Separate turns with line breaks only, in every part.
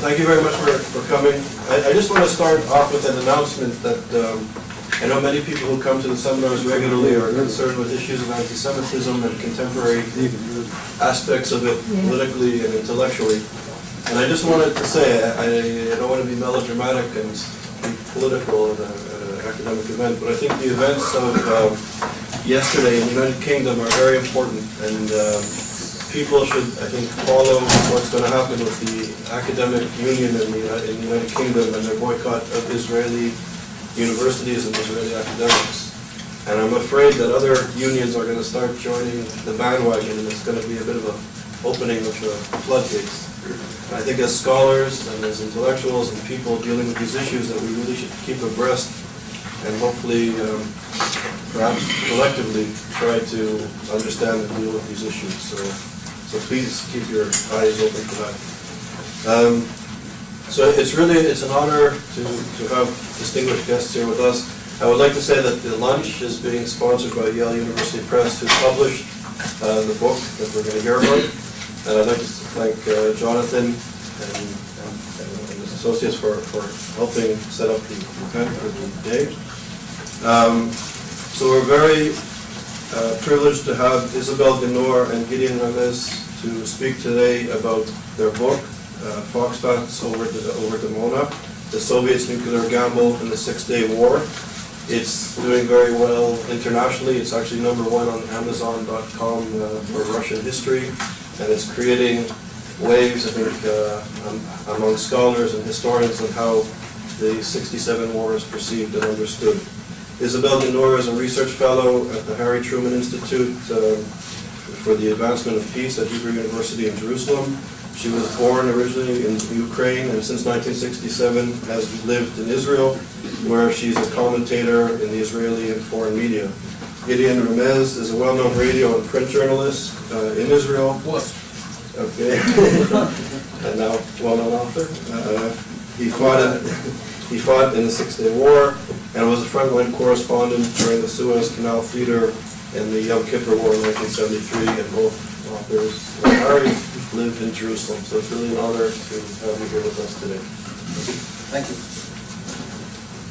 thank you very much for coming. I just want to start off with an announcement that I know many people who come to the seminars regularly are concerned with issues of anti-Semitism and contemporary aspects of it politically and intellectually. And I just wanted to say, I don't want to be melodramatic and be political at an academic event, but I think the events of yesterday in the United Kingdom are very important, and people should, I think, follow what's going to happen with the academic union in the United Kingdom and their boycott of Israeli universities and Israeli academics. And I'm afraid that other unions are going to start joining the bandwagon, and it's going to be a bit of an opening of the floodgates. And I think as scholars and as intellectuals and people dealing with these issues that we really should keep abreast and hopefully, perhaps collectively, try to understand and deal with these issues. So please keep your eyes open for that. So it's an honor to have distinguished guests here with us. I would like to say that the lunch is being sponsored by Yale University Press, who published the book that we're going to hear about. And I'd like to thank Jonathan and his associates for helping set up the event for the day. So we're very privileged to have Isabella Ginor and Gideon Remez to speak today about their book, Foxbats over Dimona, the Soviets' nuclear gamble in the Six-Day War. It's doing very well internationally. It's actually #1 on Amazon.com for Russian history, and it's creating waves, I think, among scholars and historians on how the '67 war is perceived and understood. Isabella Ginor is a research fellow at the Harry Truman Institute for the Advancement of Peace at Hebrew University in Jerusalem. She was born originally in Ukraine and since 1967 has lived in Israel, where she's a commentator in the Israeli and foreign media. Gideon Remez is a well-known radio and print journalist in Israel.
What?
Okay. And now well-known author. He fought in the Six-Day War and was a frontline correspondent during the Suez Canal theater in the Yom Kippur War in 1973, and both authors Harry live in Jerusalem. So it's really an honor to have you here with us today.
Thank you.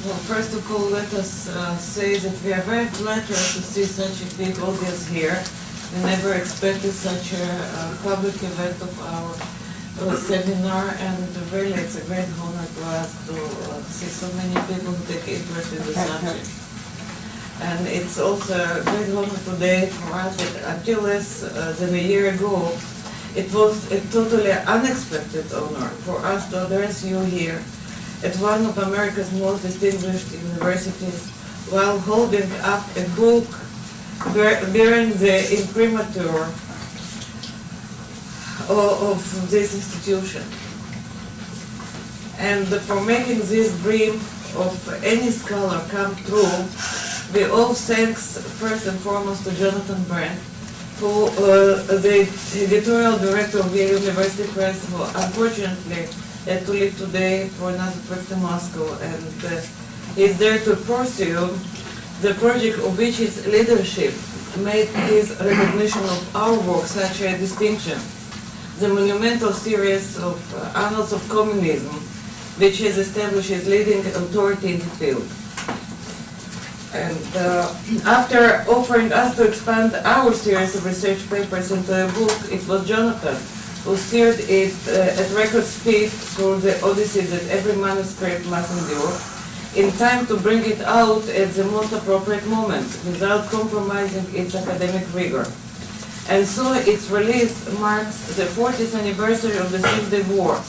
Well, first of all, let us say that we are very flattered to see such a big audience here. We never expected such a public event of our seminar, and really it's a great honor to us to see so many people who take interest in the subject. And it's also a great honor today for us that until less than a year ago, it was a totally unexpected honor for us to address you here at one of America's most distinguished universities while holding up a book bearing the imprimatur of this institution. And for making this dream of any scholar come true, we owe thanks first and foremost to Jonathan Brand, who the editorial director of Yale University Press, who unfortunately had to leave today for another trip to Moscow, and is there to pursue the project of which his leadership made his recognition of our work such a distinction. The monumental series of Annals of Communism, which has established as leading authority in the field. And after offering us to expand our series of research papers into a book, it was Jonathan who steered it at record speed through the odyssey that every manuscript must endure, in time to bring it out at the most appropriate moment, without compromising its academic rigor. And so its release marks the 40th anniversary of the Six-Day War,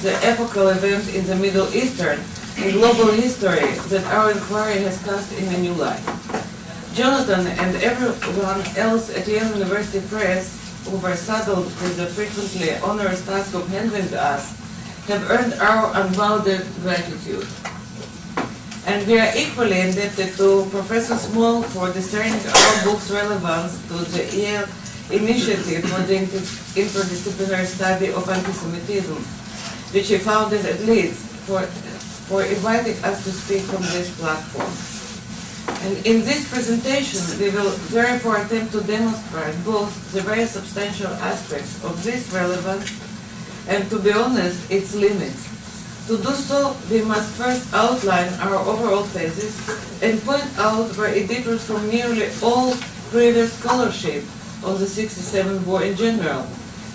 the epochal event in the Middle Eastern and global history that our inquiry has cast in a new light. Jonathan and everyone else at Yale University Press, who were saddled with the frequently onerous task of handling us, have earned our unbounded gratitude. And we are equally indebted to Professor Small for discerning our book's relevance to the Yale Initiative for the Interdisciplinary Study of Antisemitism, which he founded at Leeds, for inviting us to speak from this platform. And in this presentation, we will therefore attempt to demonstrate both the very substantial aspects of this relevance and, to be honest, its limits. To do so, we must first outline our overall thesis and point out where it differs from nearly all previous scholarship on the 67 war in general,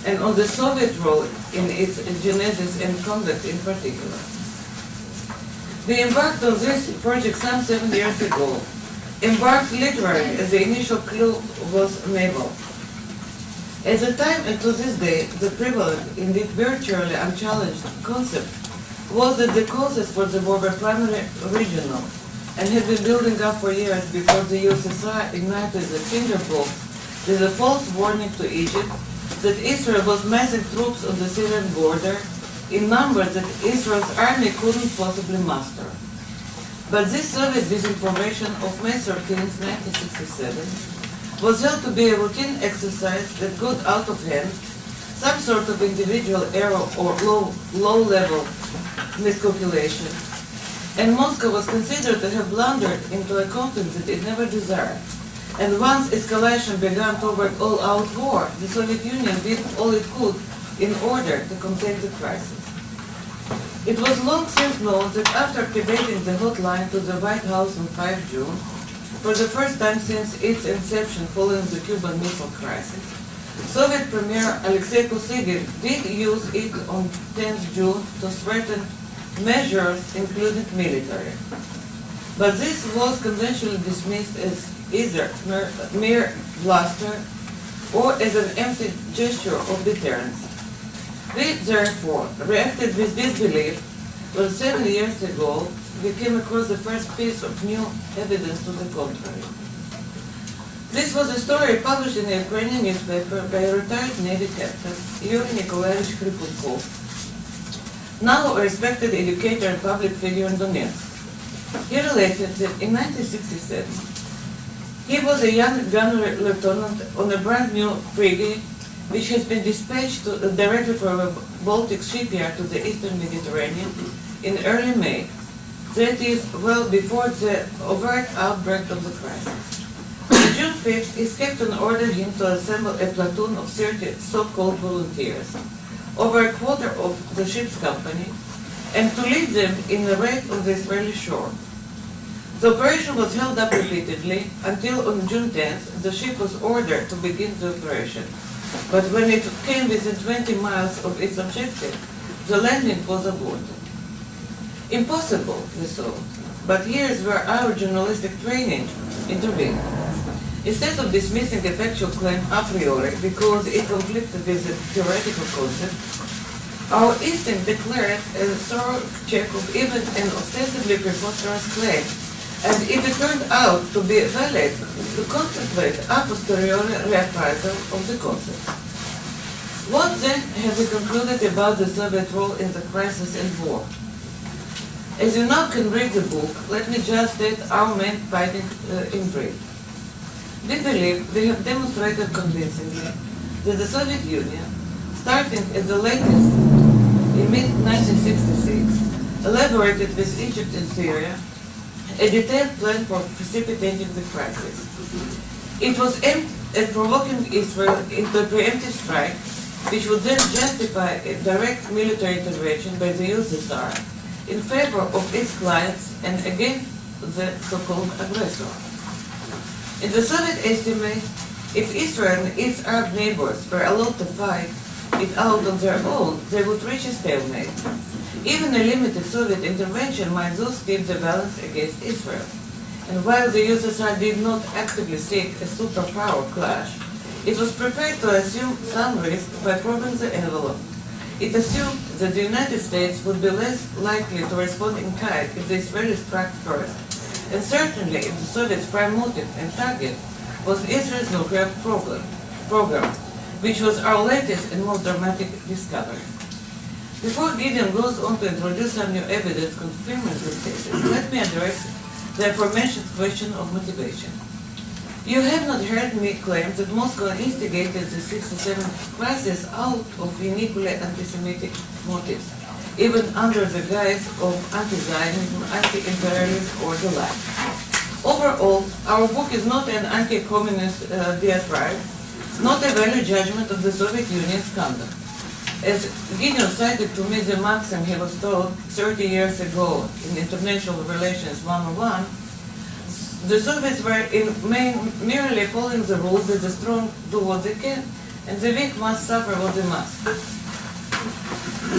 and on the Soviet role in its genesis and conduct in particular. We embarked on this project some 7 years ago, embarked literally as the initial clue was naval. At the time and to this day, the prevalent, indeed virtually unchallenged concept was that the causes for the war were primarily regional and had been building up for years before the USSR ignited the tinderbox with a false warning to Egypt that Israel was massing troops on the Syrian border in numbers that Israel's army couldn't possibly muster. But this Soviet disinformation of May 13, 1967 was held to be a routine exercise that got out of hand, some sort of individual error or low-level miscalculation, and Moscow was considered to have blundered into a conflict that it never desired. And once escalation began toward all-out war, the Soviet Union did all it could in order to contain the crisis. It was long since known that after activating the hotline to the White House on 5 June, for the first time since its inception following the Cuban Missile Crisis, Soviet Premier Alexei Kosygin did use it on 10 June to threaten measures including military. But this was conventionally dismissed as either mere bluster or as an empty gesture of deterrence. We therefore reacted with disbelief when 7 years ago we came across the first piece of new evidence to the contrary. This was a story published in a Ukrainian newspaper by a retired Navy captain, Yuri Nikolaevich Khrypulkov, now a respected educator and public figure in Donetsk. He related that in 1967, he was a young gunnery lieutenant on a brand new frigate which has been dispatched directly from a Baltic shipyard to the eastern Mediterranean in early May, that is, well before the overt outbreak of the crisis. On June 5th, his captain ordered him to assemble a platoon of 30 so-called volunteers, over a quarter of the ship's company, and to lead them in a raid on the Israeli shore. The operation was held up repeatedly until on June 10th the ship was ordered to begin the operation. But when it came within 20 miles of its objective, the landing was aborted. Impossible, we thought, but here's where our journalistic training intervened. Instead of dismissing a factual claim a priori because it conflicted with a theoretical concept, our instinct declared a thorough check of even an ostensibly preposterous claim, and if it turned out to be valid, to contemplate a posteriori reappraisal of the concept. What then have we concluded about the Soviet role in the crisis and war? As you now can read the book, let me just state our main finding in brief. We believe we have demonstrated convincingly that the Soviet Union, starting at the latest in mid-1966, elaborated with Egypt and Syria a detailed plan for precipitating the crisis. It was aimed at provoking Israel into a preemptive strike, which would then justify a direct military intervention by the USSR in favor of its clients and against the so-called aggressor. In the Soviet estimate, if Israel and its Arab neighbors were allowed to fight it out on their own, they would reach a stalemate. Even a limited Soviet intervention might thus tip the balance against Israel. And while the USSR did not actively seek a superpower clash, it was prepared to assume some risk by probing the envelope. It assumed that the United States would be less likely to respond in kind if the Israelis struck first, and certainly if the Soviets' prime motive and target was Israel's nuclear program, which was our latest and most dramatic discovery. Before Gideon goes on to introduce some new evidence confirming this thesis, let me address the aforementioned question of motivation. You have not heard me claim that Moscow instigated the 67 crisis out of uniquely anti-Semitic motives, even under the guise of anti-Zionism, anti-imperialism, or the like. Overall, our book is not an anti-communist diatribe, not a value judgment of the Soviet Union's conduct. As Gideon cited to me the maxim he was taught 30 years ago in International Relations 101, the Soviets were merely following the rule that the strong do what they can and the weak must suffer what they must.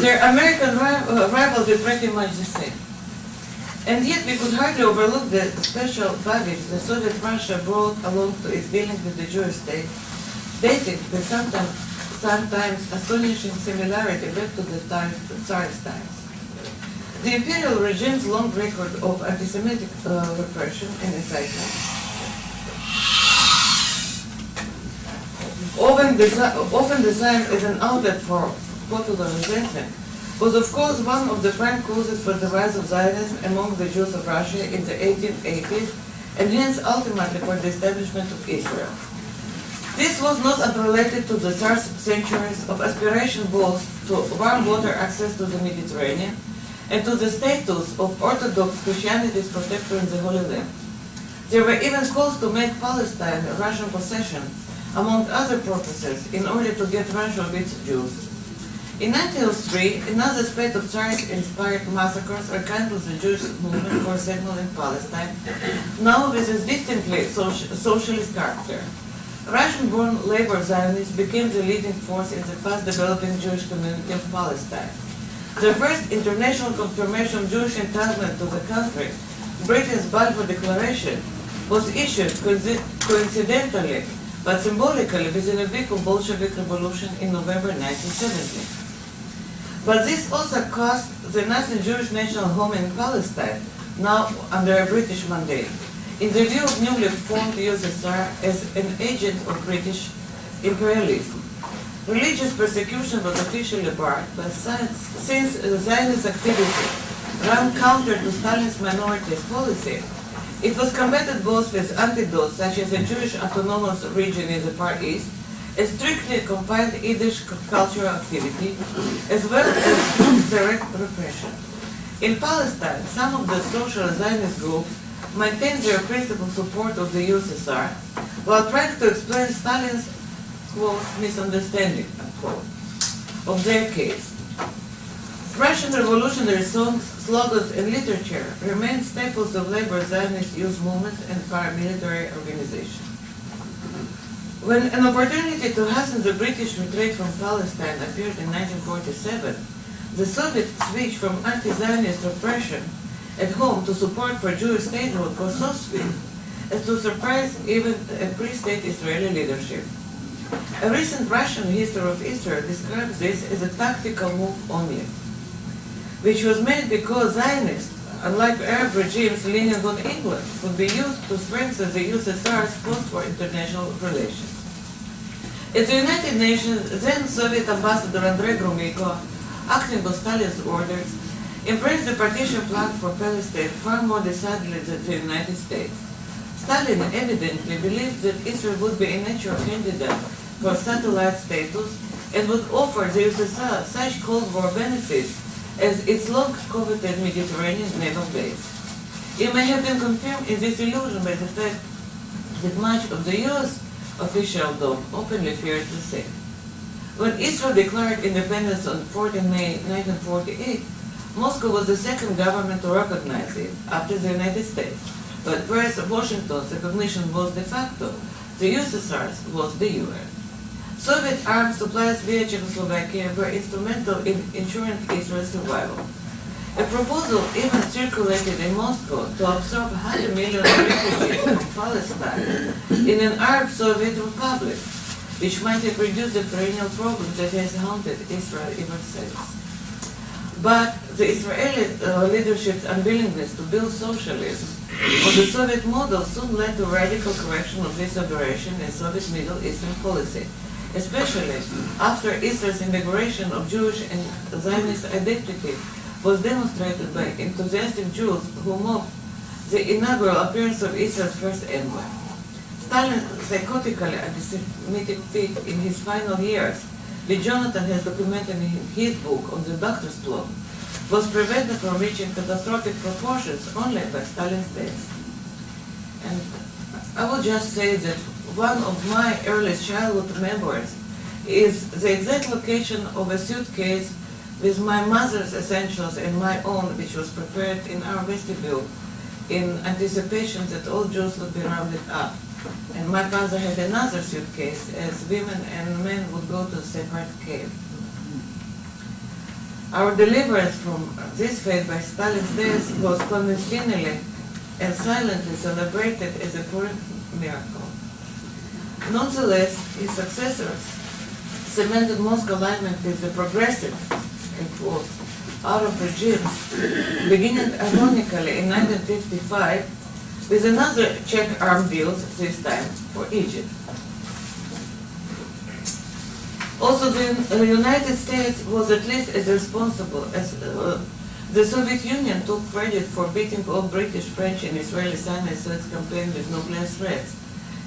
Their American rivals were pretty much the same. And yet we could hardly overlook the special baggage the Soviet Russia brought along to its dealings with the Jewish state, dating with sometimes astonishing similarity back to the Tsar's times. The imperial regime's long record of anti-Semitic repression and incitement, often designed as an outlet for popular resentment, was of course one of the prime causes for the rise of Zionism among the Jews of Russia in the 1880s, and hence ultimately for the establishment of Israel. This was not unrelated to the Tsar's centuries of aspiration both to warm water access to the Mediterranean and to the status of Orthodox Christianity's protector in the Holy Land. There were even calls to make Palestine a Russian possession, among other purposes, in order to get Russia of its Jews. In 1903, another spate of Tsar-inspired massacres rekindled the Jewish movement for settlement in Palestine, now with a distinctly socialist character. Russian-born labor Zionists became the leading force in the fast-developing Jewish community of Palestine. The first international confirmation of Jewish entitlement to the country, Britain's Balfour Declaration, was issued coincidentally but symbolically within a week of Bolshevik Revolution in November 1970. But this also cost the nascent Jewish national home in Palestine, now under a British mandate, in the view of newly formed USSR as an agent of British imperialism. Religious persecution was officially barred, but since Zionist activity ran counter to Stalin's minorities policy, it was combated both with antidotes such as a Jewish autonomous region in the Far East, a strictly confined Yiddish cultural activity, as well as direct repression. In Palestine, some of the social Zionist groups maintained their principal support of the USSR while trying to explain Stalin's, quote, misunderstanding, unquote, of their case. Russian revolutionary songs, slogans, and literature remain staples of labor Zionist youth movements and paramilitary organizations. When an opportunity to hasten the British retreat from Palestine appeared in 1947, the Soviets switched from anti-Zionist repression at home to support for Jewish statehood was so swift as to surprise even a pre-state Israeli leadership. A recent Russian history of Israel describes this as a tactical move only, which was made because Zionists, unlike Arab regimes leaning on England, would be used to strengthen the USSR's post-war international relations. At the United Nations, then Soviet Ambassador Andrei Gromyko, acting on Stalin's orders, embraced the partition plan for Palestine far more decidedly than the United States. Stalin evidently believed that Israel would be a natural candidate for satellite status and would offer the USSR such Cold War benefits as its long-coveted Mediterranean naval base. It may have been confirmed in this illusion by the fact that much of the U.S. officialdom openly feared the same. When Israel declared independence on 14 May 1948, Moscow was the second government to recognize it after the United States, but whereas Washington's recognition was de facto, the USSR's was de jure. Soviet arms supplies via Czechoslovakia were instrumental in ensuring Israel's survival. A proposal even circulated in Moscow to absorb 500,000 refugees from Palestine in an Arab Soviet republic, which might have reduced the perennial problem that has haunted Israel ever since. But the Israeli leadership's unwillingness to build socialism on the Soviet model soon led to radical correction of this aberration in Soviet Middle Eastern policy, especially after Israel's integration of Jewish and Zionist identity was demonstrated by enthusiastic Jews who mocked the inaugural appearance of Israel's first envoy. Stalin's psychotically anti-Semitic fit in his final years, which Jonathan has documented in his book on the Doctor's Plot, was prevented from reaching catastrophic proportions only by Stalin's death. And I will just say that one of my earliest childhood memories is the exact location of a suitcase with my mother's essentials and my own, which was prepared in our vestibule in anticipation that all Jews would be rounded up. And my father had another suitcase, as women and men would go to a separate cave. Our deliverance from this fate by Stalin's death was clandestinely and silently celebrated as a Purim miracle. Nonetheless, his successors cemented Moscow alignment with the progressive, in quotes, Arab regimes, beginning ironically in 1955 with another Czech armed deal, this time for Egypt. Also, the United States was at least as responsible as the Soviet Union took credit for beating all British, French, and Israeli Sinai Suez campaign with nuclear threats.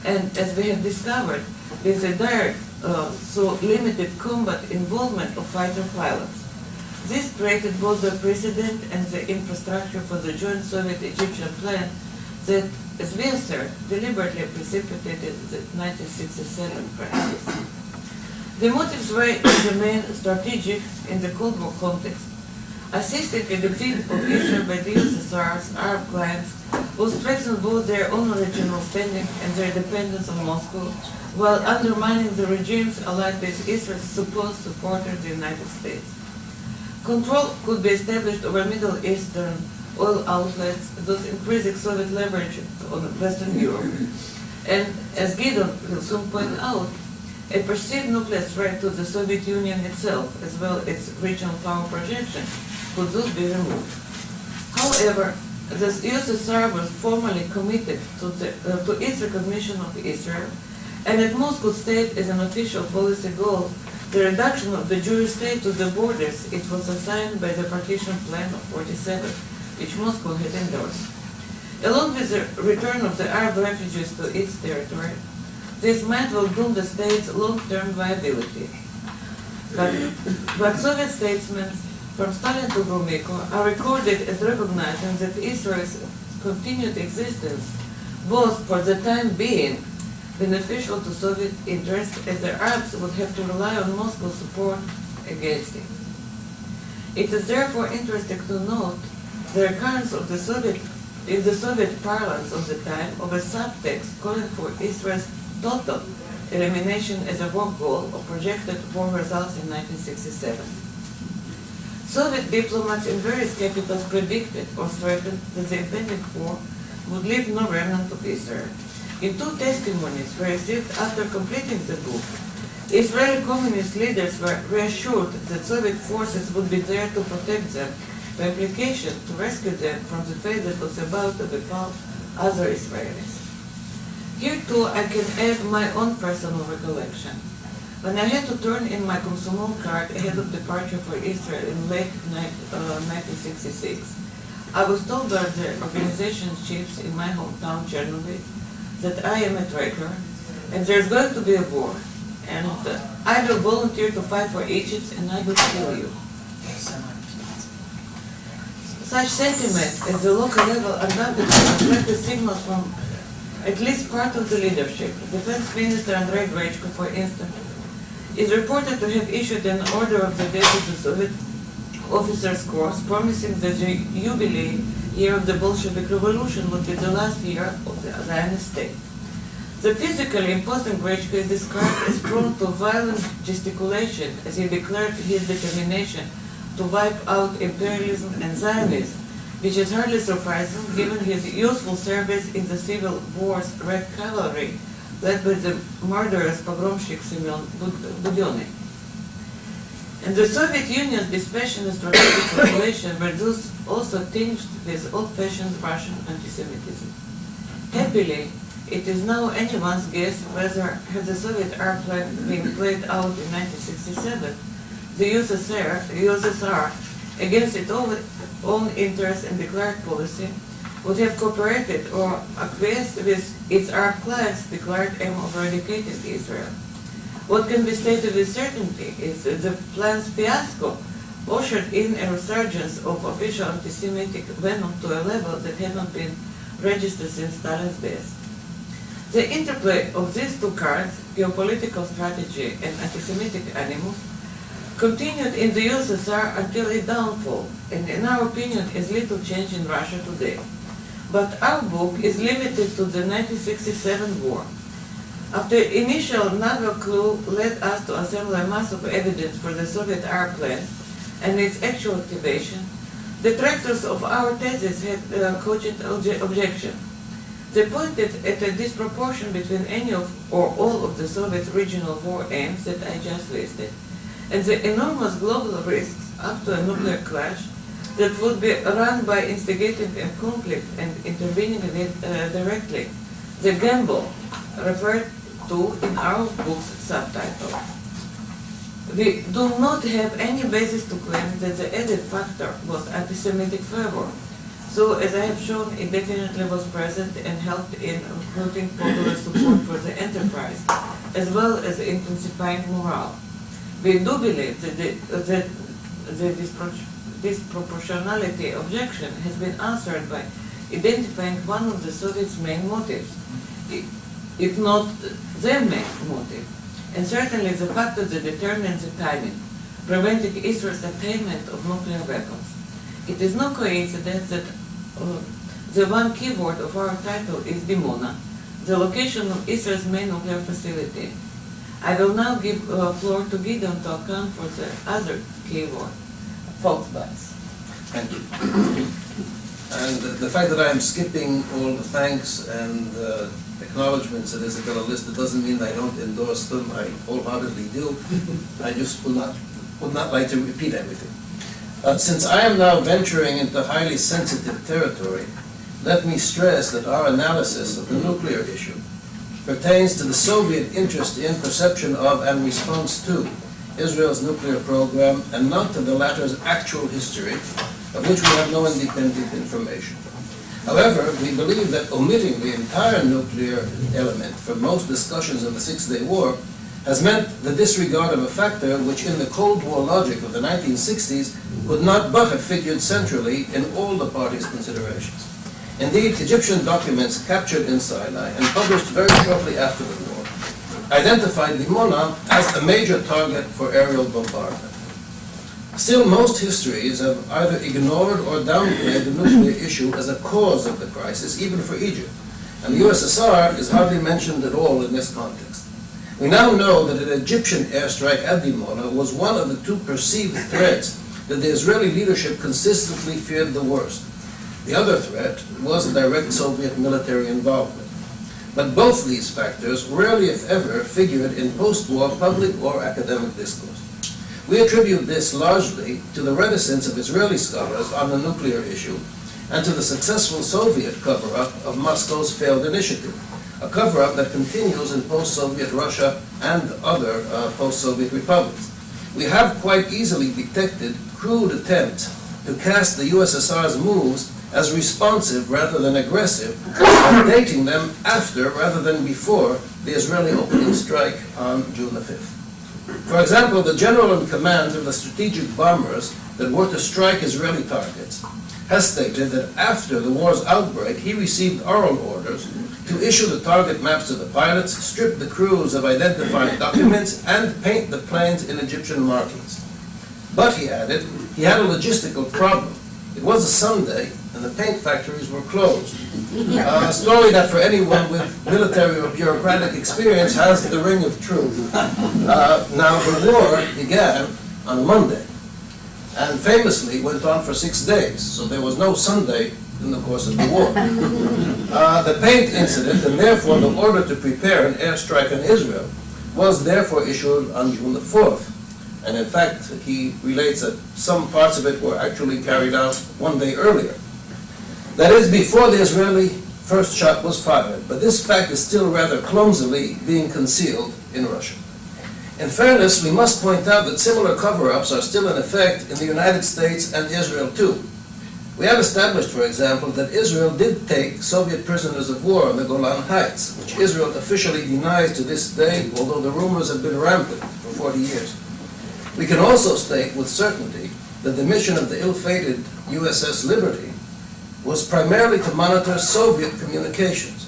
And as we have discovered, with a direct, so limited combat involvement of fighter pilots. This created both the precedent and the infrastructure for the joint Soviet-Egyptian plan that, as we assert, deliberately precipitated the 1967 crisis. The motives were in the main strategic in the Cold War context, assisting in the defeat of Israel by the USSR's Arab clients, who strengthened both their own regional standing and their dependence on Moscow, while undermining the regimes allied with Israel's supposed supporter, the United States. Control could be established over Middle Eastern oil outlets, thus increasing Soviet leverage on Western Europe. And as Gideon will soon point out, a perceived nuclear threat to the Soviet Union itself, as well as its regional power projection, could thus be removed. However, the USSR was formally committed to its recognition of Israel, and it must could state as an official policy goal the reduction of the Jewish state to the borders it was assigned by the partition plan of 47, which Moscow had endorsed. Along with the return of the Arab refugees to its territory, this might will doom the state's long-term viability. But Soviet statesmen, from Stalin to Gromyko, are recorded as recognizing that Israel's continued existence was, for the time being, beneficial to Soviet interests, as the Arabs would have to rely on Moscow's support against it. It is therefore interesting to note the recurrence of the Soviet parlance of the time of a subtext calling for Israel's total elimination as a war goal of projected war results in 1967. Soviet diplomats in various capitals predicted or threatened that the impending war would leave no remnant of Israel. In two testimonies we received after completing the book, Israeli communist leaders were reassured that Soviet forces would be there to protect them, by implication to rescue them from the fate that was about to befall other Israelis. Here too I can add my own personal recollection. When I had to turn in my Komsomol card ahead of departure for Israel in late 1966, I was told by the organization chiefs in my hometown, Chernobyl, that I am a traitor and there's going to be a war, and I will volunteer to fight for Egypt and I will kill you. Such sentiment at the local level undoubtedly reflected signals from at least part of the leadership. Defense Minister Andrei Grechko, for instance, is reported to have issued an order of the day to the Soviet officers' corps promising that the jubilee year of the Bolshevik Revolution would be the last year of the Zionist state. The physically imposing Grechko is described as prone to violent gesticulation as he declared his determination to wipe out imperialism and Zionism, which is hardly surprising given his useful service in the Civil War's Red Cavalry, led by the murderous pogromщик Semyon Budyonny. And the Soviet Union's dispassionate strategic calculation were thus also tinged with old-fashioned Russian anti-Semitism. Happily, it is now anyone's guess whether, had the Soviet Arab plan been played out in 1967, the USSR, against its own interests and declared policy, would have cooperated or acquiesced with its Arab clients' declared aim of eradicating Israel. What can be stated with certainty is that the plan's fiasco ushered in a resurgence of official anti-Semitic venom to a level that had not been registered since Stalin's death. The interplay of these two cards, geopolitical strategy and anti-Semitic animus, continued in the USSR until its downfall, and in our opinion is little change in Russia today. But our book is limited to the 1967 war. After initial naval clue led us to assemble a mass of evidence for the Soviet R plan and its actual activation, detractors of our thesis had cogent objection. They pointed at a disproportion between any of or all of the Soviet regional war aims that I just listed, and the enormous global risks up to a nuclear clash that would be run by instigating a conflict and intervening in it directly. The gamble referred to in our book's subtitle. We do not have any basis to claim that the added factor was anti-Semitic fervor. So, as I have shown, it definitely was present and helped in recruiting popular support for the enterprise, as well as intensifying morale. We do believe that the disproportionality objection has been answered by identifying one of the Soviets' main motives, if not their main motive, and certainly the factor that determined the timing, preventing Israel's attainment of nuclear weapons. It is no coincidence that the one keyword of our title is Dimona, the location of Israel's main nuclear facility. I will now give floor to Gideon to account for the other keyword, Foxbats.
Thank you. And the fact that I am skipping all the thanks and acknowledgments that Isabella listed doesn't mean I don't endorse them. I wholeheartedly do. I just would not like to repeat everything. Since I am now venturing into highly sensitive territory, let me stress that our analysis of the nuclear issue pertains to the Soviet interest in, perception of, and response to Israel's nuclear program, and not to the latter's actual history, of which we have no independent information. However, we believe that omitting the entire nuclear element from most discussions of the Six-Day War has meant the disregard of a factor which in the Cold War logic of the 1960s could not but have figured centrally in all the parties' considerations. Indeed, Egyptian documents captured in Sinai and published very shortly after the war identified Dimona as a major target for aerial bombardment. Still, most histories have either ignored or downplayed the nuclear issue as a cause of the crisis, even for Egypt, and the USSR is hardly mentioned at all in this context. We now know that an Egyptian airstrike at Dimona was one of the two perceived threats that the Israeli leadership consistently feared the worst. The other threat was a direct Soviet military involvement. But both these factors rarely, if ever, figured in post-war public or academic discourse. We attribute this largely to the reticence of Israeli scholars on the nuclear issue and to the successful Soviet cover-up of Moscow's failed initiative, a cover-up that continues in post-Soviet Russia and other post-Soviet republics. We have quite easily detected crude attempts to cast the USSR's moves as responsive rather than aggressive, and dating them after rather than before the Israeli opening strike on June the 5th. For example, the general in command of the strategic bombers that were to strike Israeli targets has stated that after the war's outbreak, he received oral orders to issue the target maps to the pilots, strip the crews of identifying documents, and paint the planes in Egyptian markings. But, he added, he had a logistical problem. It was a Sunday, and the paint factories were closed. A story that for anyone with military or bureaucratic experience has the ring of truth. Now, the war began on Monday, and famously went on for 6 days, so there was no Sunday in the course of the war. The paint incident, and therefore the order to prepare an airstrike on Israel, was therefore issued on June the 4th. And in fact, he relates that some parts of it were actually carried out 1 day earlier. That is, before the Israeli first shot was fired, but this fact is still rather clumsily being concealed in Russia. In fairness, we must point out that similar cover-ups are still in effect in the United States and Israel too. We have established, for example, that Israel did take Soviet prisoners of war on the Golan Heights, which Israel officially denies to this day, although the rumors have been rampant for 40 years. We can also state with certainty that the mission of the ill-fated USS Liberty was primarily to monitor Soviet communications.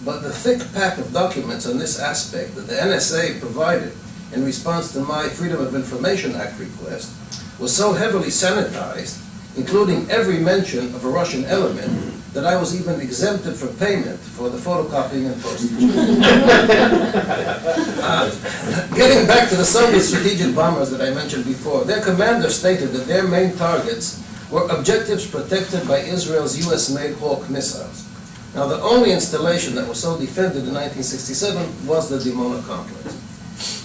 but the thick pack of documents on this aspect that the NSA provided in response to my Freedom of Information Act request was so heavily sanitized, including every mention of a Russian element, that I was even exempted from payment for the photocopying and postage. Getting back to the Soviet strategic bombers that I mentioned before, their commander stated that their main targets were objectives protected by Israel's US-made Hawk missiles. Now, the only installation that was so defended in 1967 was the Dimona Complex.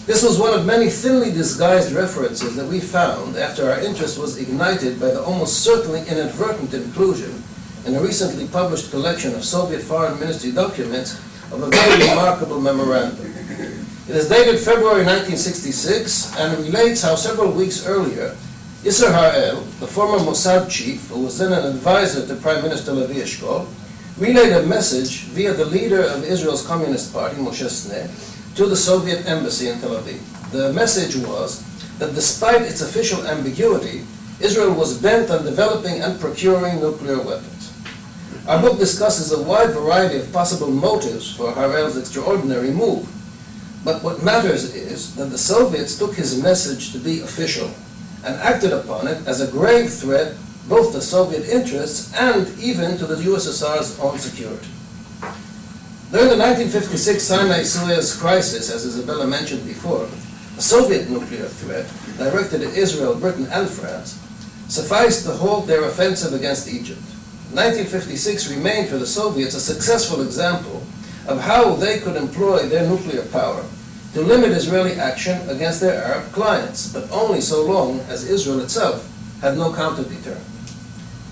This was one of many thinly disguised references that we found after our interest was ignited by the almost certainly inadvertent inclusion in a recently published collection of Soviet Foreign Ministry documents of a very remarkable memorandum. It is dated February 1966 and relates how several weeks earlier, Isser Harel, the former Mossad chief, who was then an advisor to Prime Minister Levi Eshkol, relayed a message via the leader of Israel's Communist Party, Moshe Sneh, to the Soviet embassy in Tel Aviv. The message was that despite its official ambiguity, Israel was bent on developing and procuring nuclear weapons. Our book discusses a wide variety of possible motives for Harel's extraordinary move, but what matters is that the Soviets took his message to be official and acted upon it as a grave threat both to Soviet interests and even to the USSR's own security. During the 1956 Sinai-Suez crisis, as Isabella mentioned before, a Soviet nuclear threat directed at Israel, Britain, and France sufficed to halt their offensive against Egypt. 1956 remained for the Soviets a successful example of how they could employ their nuclear power to limit Israeli action against their Arab clients, but only so long as Israel itself had no counter-deterrent.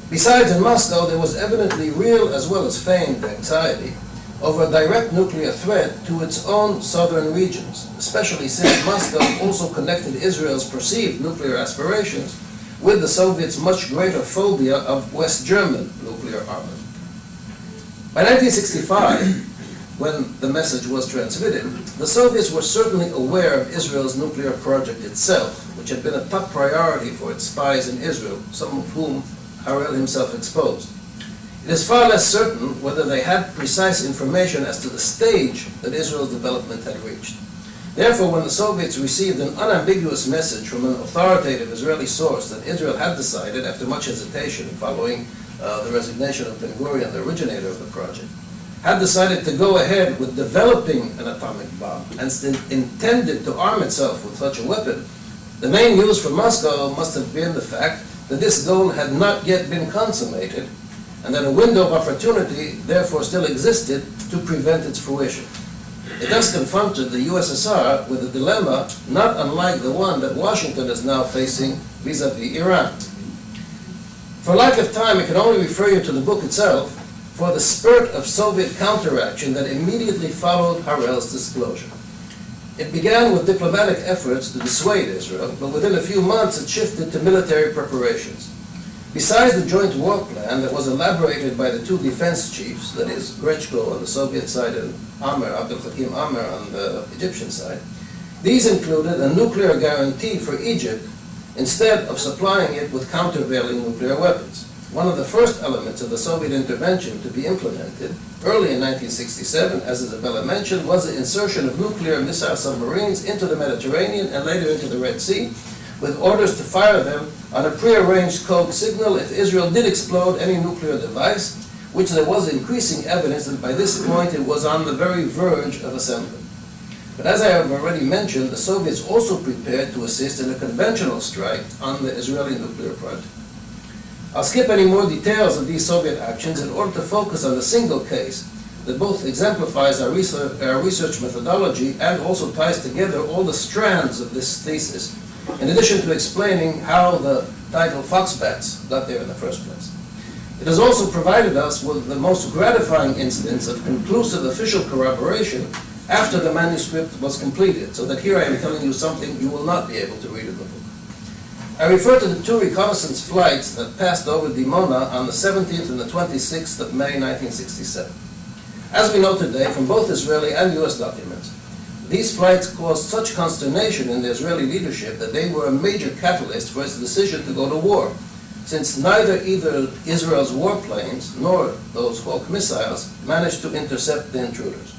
Besides, in Moscow, there was evidently real as well as feigned anxiety over a direct nuclear threat to its own southern regions, especially since Moscow also connected Israel's perceived nuclear aspirations with the Soviets' much greater phobia of West German nuclear armament. By 1965, when the message was transmitted, the Soviets were certainly aware of Israel's nuclear project itself, which had been a top priority for its spies in Israel, some of whom Harel himself exposed. It is far less certain whether they had precise information as to the stage that Israel's development had reached. Therefore, when the Soviets received an unambiguous message from an authoritative Israeli source that Israel had decided, after much hesitation following the resignation of Ben-Gurion, the originator of the project, had decided to go ahead with developing an atomic bomb and intended to arm itself with such a weapon, the main news from Moscow must have been the fact that this goal had not yet been consummated and that a window of opportunity therefore still existed to prevent its fruition. It thus confronted the USSR with a dilemma not unlike the one that Washington is now facing vis-à-vis Iran. For lack of time, I can only refer you to the book itself for the spurt of Soviet counteraction that immediately followed Harel's disclosure. It began with diplomatic efforts to dissuade Israel, but within a few months it shifted to military preparations. Besides the joint war plan that was elaborated by the two defense chiefs, that is, Grechko on the Soviet side and Abdel Hakim Amer on the Egyptian side, these included a nuclear guarantee for Egypt instead of supplying it with countervailing nuclear weapons. One of the first elements of the Soviet intervention to be implemented early in 1967, as Isabella mentioned, was the insertion of nuclear missile submarines into the Mediterranean and later into the Red Sea, with orders to fire them on a prearranged code signal if Israel did explode any nuclear device, which there was increasing evidence that by this point it was on the very verge of assembly. But as I have already mentioned, the Soviets also prepared to assist in a conventional strike on the Israeli nuclear project. I'll skip any more details of these Soviet actions in order to focus on a single case that both exemplifies our research methodology and also ties together all the strands of this thesis, in addition to explaining how the title Foxbats got there in the first place. It has also provided us with the most gratifying instance of conclusive official corroboration after the manuscript was completed, so that here I am telling you something you will not be able to read in the book. I refer to the two reconnaissance flights that passed over Dimona on the 17th and the 26th of May 1967. As we know today from both Israeli and US documents, these flights caused such consternation in the Israeli leadership that they were a major catalyst for its decision to go to war, since neither either Israel's warplanes nor those Hawk missiles managed to intercept the intruders.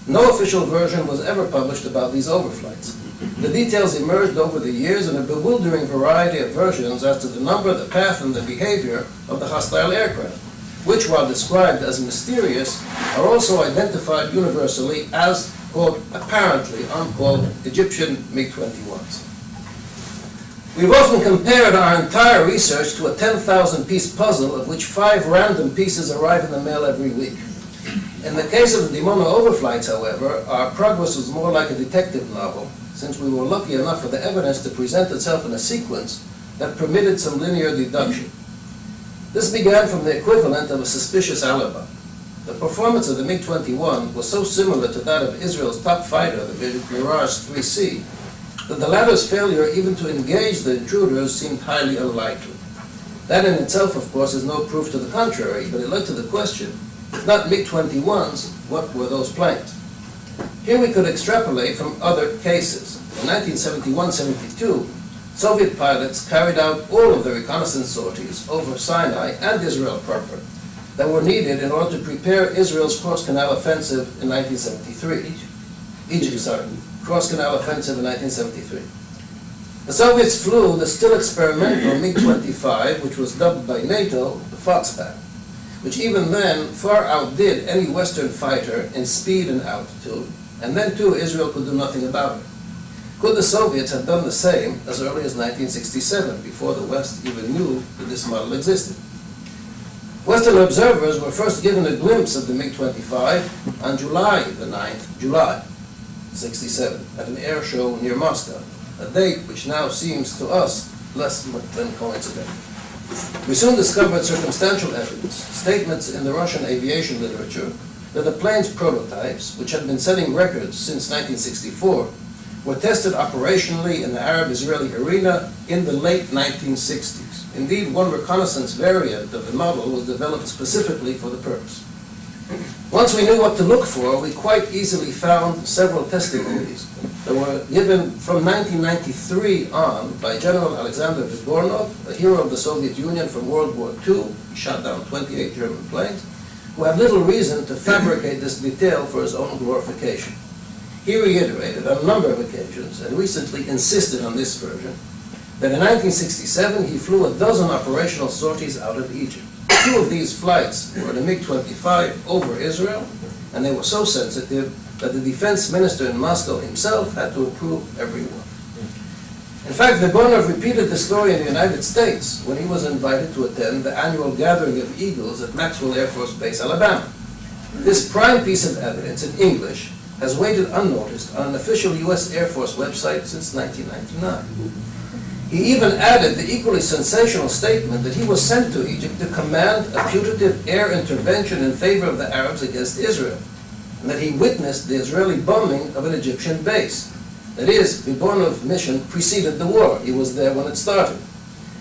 No official version was ever published about these overflights. The details emerged over the years in a bewildering variety of versions as to the number, the path, and the behavior of the hostile aircraft, which, while described as mysterious, are also identified universally as, quote, apparently, unquote, Egyptian MiG-21s. We've often compared our entire research to a 10,000-piece puzzle of which 5 random pieces arrive in the mail every week. In the case of the Dimona overflights, however, our progress was more like a detective novel, since we were lucky enough for the evidence to present itself in a sequence that permitted some linear deduction. This began from the equivalent of a suspicious alibi. The performance of the MiG-21 was so similar to that of Israel's top fighter, the Mirage 3C, that the latter's failure even to engage the intruders seemed highly unlikely. That in itself, of course, is no proof to the contrary, but it led to the question, if not MiG-21s, what were those planes? Here we could extrapolate from other cases. In 1971-72, Soviet pilots carried out all of the reconnaissance sorties over Sinai and Israel proper that were needed in order to prepare Israel's cross-canal offensive in 1973. Cross-canal offensive in 1973. The Soviets flew the still experimental MiG-25, which was dubbed by NATO the Foxbat, which even then far outdid any Western fighter in speed and altitude, and then too Israel could do nothing about it. Could the Soviets have done the same as early as 1967, before the West even knew that this model existed? Western observers were first given a glimpse of the MiG-25 on July the 9th, July 67, at an air show near Moscow, a date which now seems to us less than coincidental. We soon discovered circumstantial evidence, statements in the Russian aviation literature, that the plane's prototypes, which had been setting records since 1964, were tested operationally in the Arab-Israeli arena in the late 1960s. Indeed, one reconnaissance variant of the model was developed specifically for the purpose. Once we knew what to look for, we quite easily found several testimonies that were given from 1993 on by General Alexander Vigornov, a hero of the Soviet Union from World War II, he shot down 28 German planes, who had little reason to fabricate this detail for his own glorification. He reiterated on a number of occasions, and recently insisted on this version, that in 1967 he flew a dozen operational sorties out of Egypt. 2 of these flights were the MiG-25 over Israel, and they were so sensitive that the defense minister in Moscow himself had to approve every one. In fact, Vigornov repeated the story in the United States when he was invited to attend the annual gathering of Eagles at Maxwell Air Force Base, Alabama. This prime piece of evidence in English has waited unnoticed on an official U.S. Air Force website since 1999. He even added the equally sensational statement that he was sent to Egypt to command a putative air intervention in favor of the Arabs against Israel, and that he witnessed the Israeli bombing of an Egyptian base. That is, Vigornov's mission preceded the war. He was there when it started.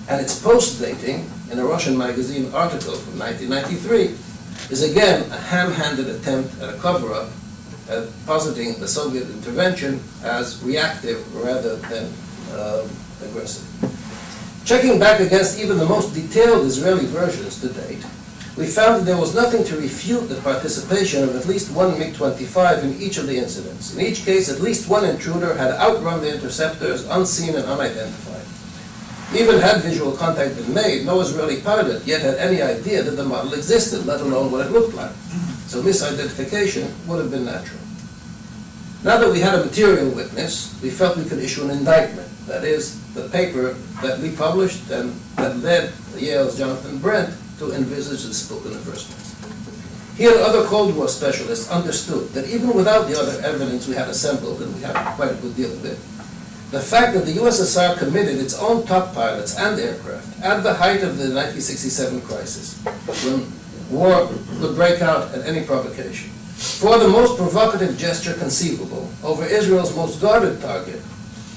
And its post-dating, in a Russian magazine article from 1993, is again a ham-handed attempt at a cover-up, positing the Soviet intervention as reactive rather than aggressive. Checking back against even the most detailed Israeli versions to date, we found that there was nothing to refute the participation of at least one MiG-25 in each of the incidents. In each case, at least one intruder had outrun the interceptors unseen and unidentified. Even had visual contact been made, no Israeli pilot yet had any idea that the model existed, let alone what it looked like. So misidentification would have been natural. Now that we had a material witness, we felt we could issue an indictment. That is, the paper that we published and that led Yale's Jonathan Brent to envisage this book in the first place. He and other Cold War specialists understood that even without the other evidence we had assembled, and we had quite a good deal of it, the fact that the USSR committed its own top pilots and aircraft at the height of the 1967 crisis, when war could break out at any provocation, for the most provocative gesture conceivable over Israel's most guarded target,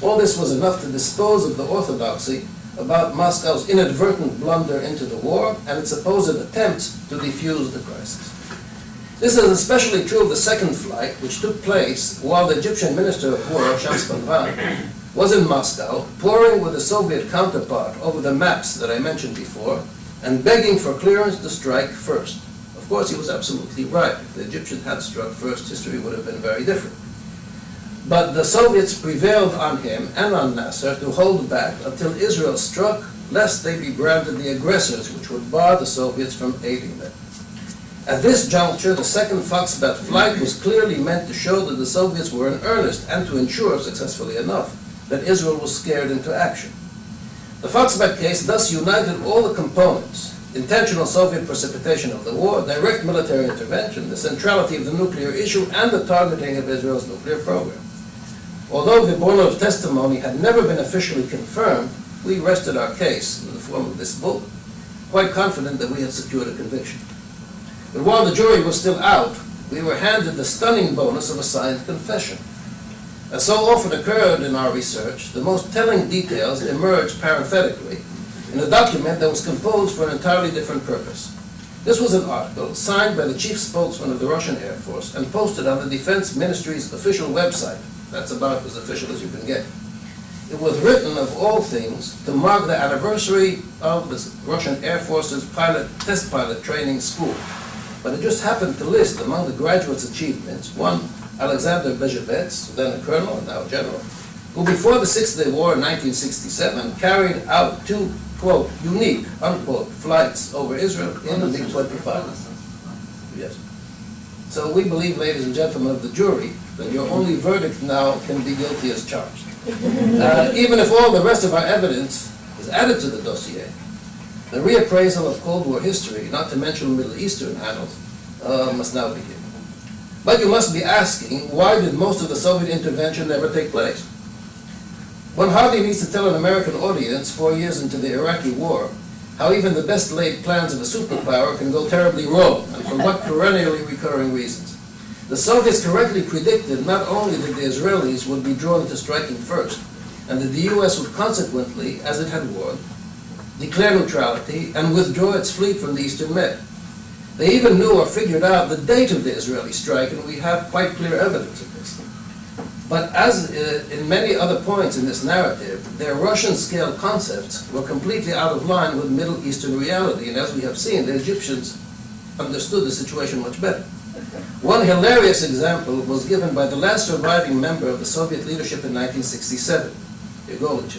all this was enough to dispose of the orthodoxy about Moscow's inadvertent blunder into the war and its supposed attempts to defuse the crisis. This is especially true of the second flight, which took place while the Egyptian Minister of War, Shams Panvan, was in Moscow, poring with a Soviet counterpart over the maps that I mentioned before, and begging for clearance to strike first. Of course, he was absolutely right. If the Egyptians had struck first, history would have been very different. But the Soviets prevailed on him and on Nasser to hold back until Israel struck, lest they be branded the aggressors, which would bar the Soviets from aiding them. At this juncture, the second Foxbat flight was clearly meant to show that the Soviets were in earnest and to ensure, successfully enough, that Israel was scared into action. The Foxbat case thus united all the components: intentional Soviet precipitation of the war, direct military intervention, the centrality of the nuclear issue, and the targeting of Israel's nuclear program. Although Dimona testimony had never been officially confirmed, we rested our case in the form of this book, quite confident that we had secured a conviction. But while the jury was still out, we were handed the stunning bonus of a signed confession. As so often occurred in our research, the most telling details emerged parenthetically in a document that was composed for an entirely different purpose. This was an article signed by the chief spokesman of the Russian Air Force and posted on the Defense Ministry's official website. That's about as official as you can get. It was written, of all things, to mark the anniversary of the Russian Air Force's test pilot training school. But it just happened to list among the graduates' achievements one Alexander Bezhevets, then a colonel and now a general, who before the Six-Day War in 1967 carried out two, quote, unique, unquote, flights over Israel in the MiG-25. Yes. So we believe, ladies and gentlemen of the jury, that your only verdict now can be guilty as charged. Even if all the rest of our evidence is added to the dossier, the reappraisal of Cold War history, not to mention Middle Eastern annals, must now begin. But you must be asking, why did most of the Soviet intervention never take place? One hardly needs to tell an American audience 4 years into the Iraqi war how even the best laid plans of a superpower can go terribly wrong, and for what perennially recurring reasons. The Soviets correctly predicted not only that the Israelis would be drawn to striking first, and that the U.S. would consequently, as it had warned, declare neutrality and withdraw its fleet from the Eastern Med. They even knew or figured out the date of the Israeli strike, and we have quite clear evidence of this. But as in many other points in this narrative, their Russian-scale concepts were completely out of line with Middle Eastern reality, and as we have seen, the Egyptians understood the situation much better. One hilarious example was given by the last surviving member of the Soviet leadership in 1967, Golan.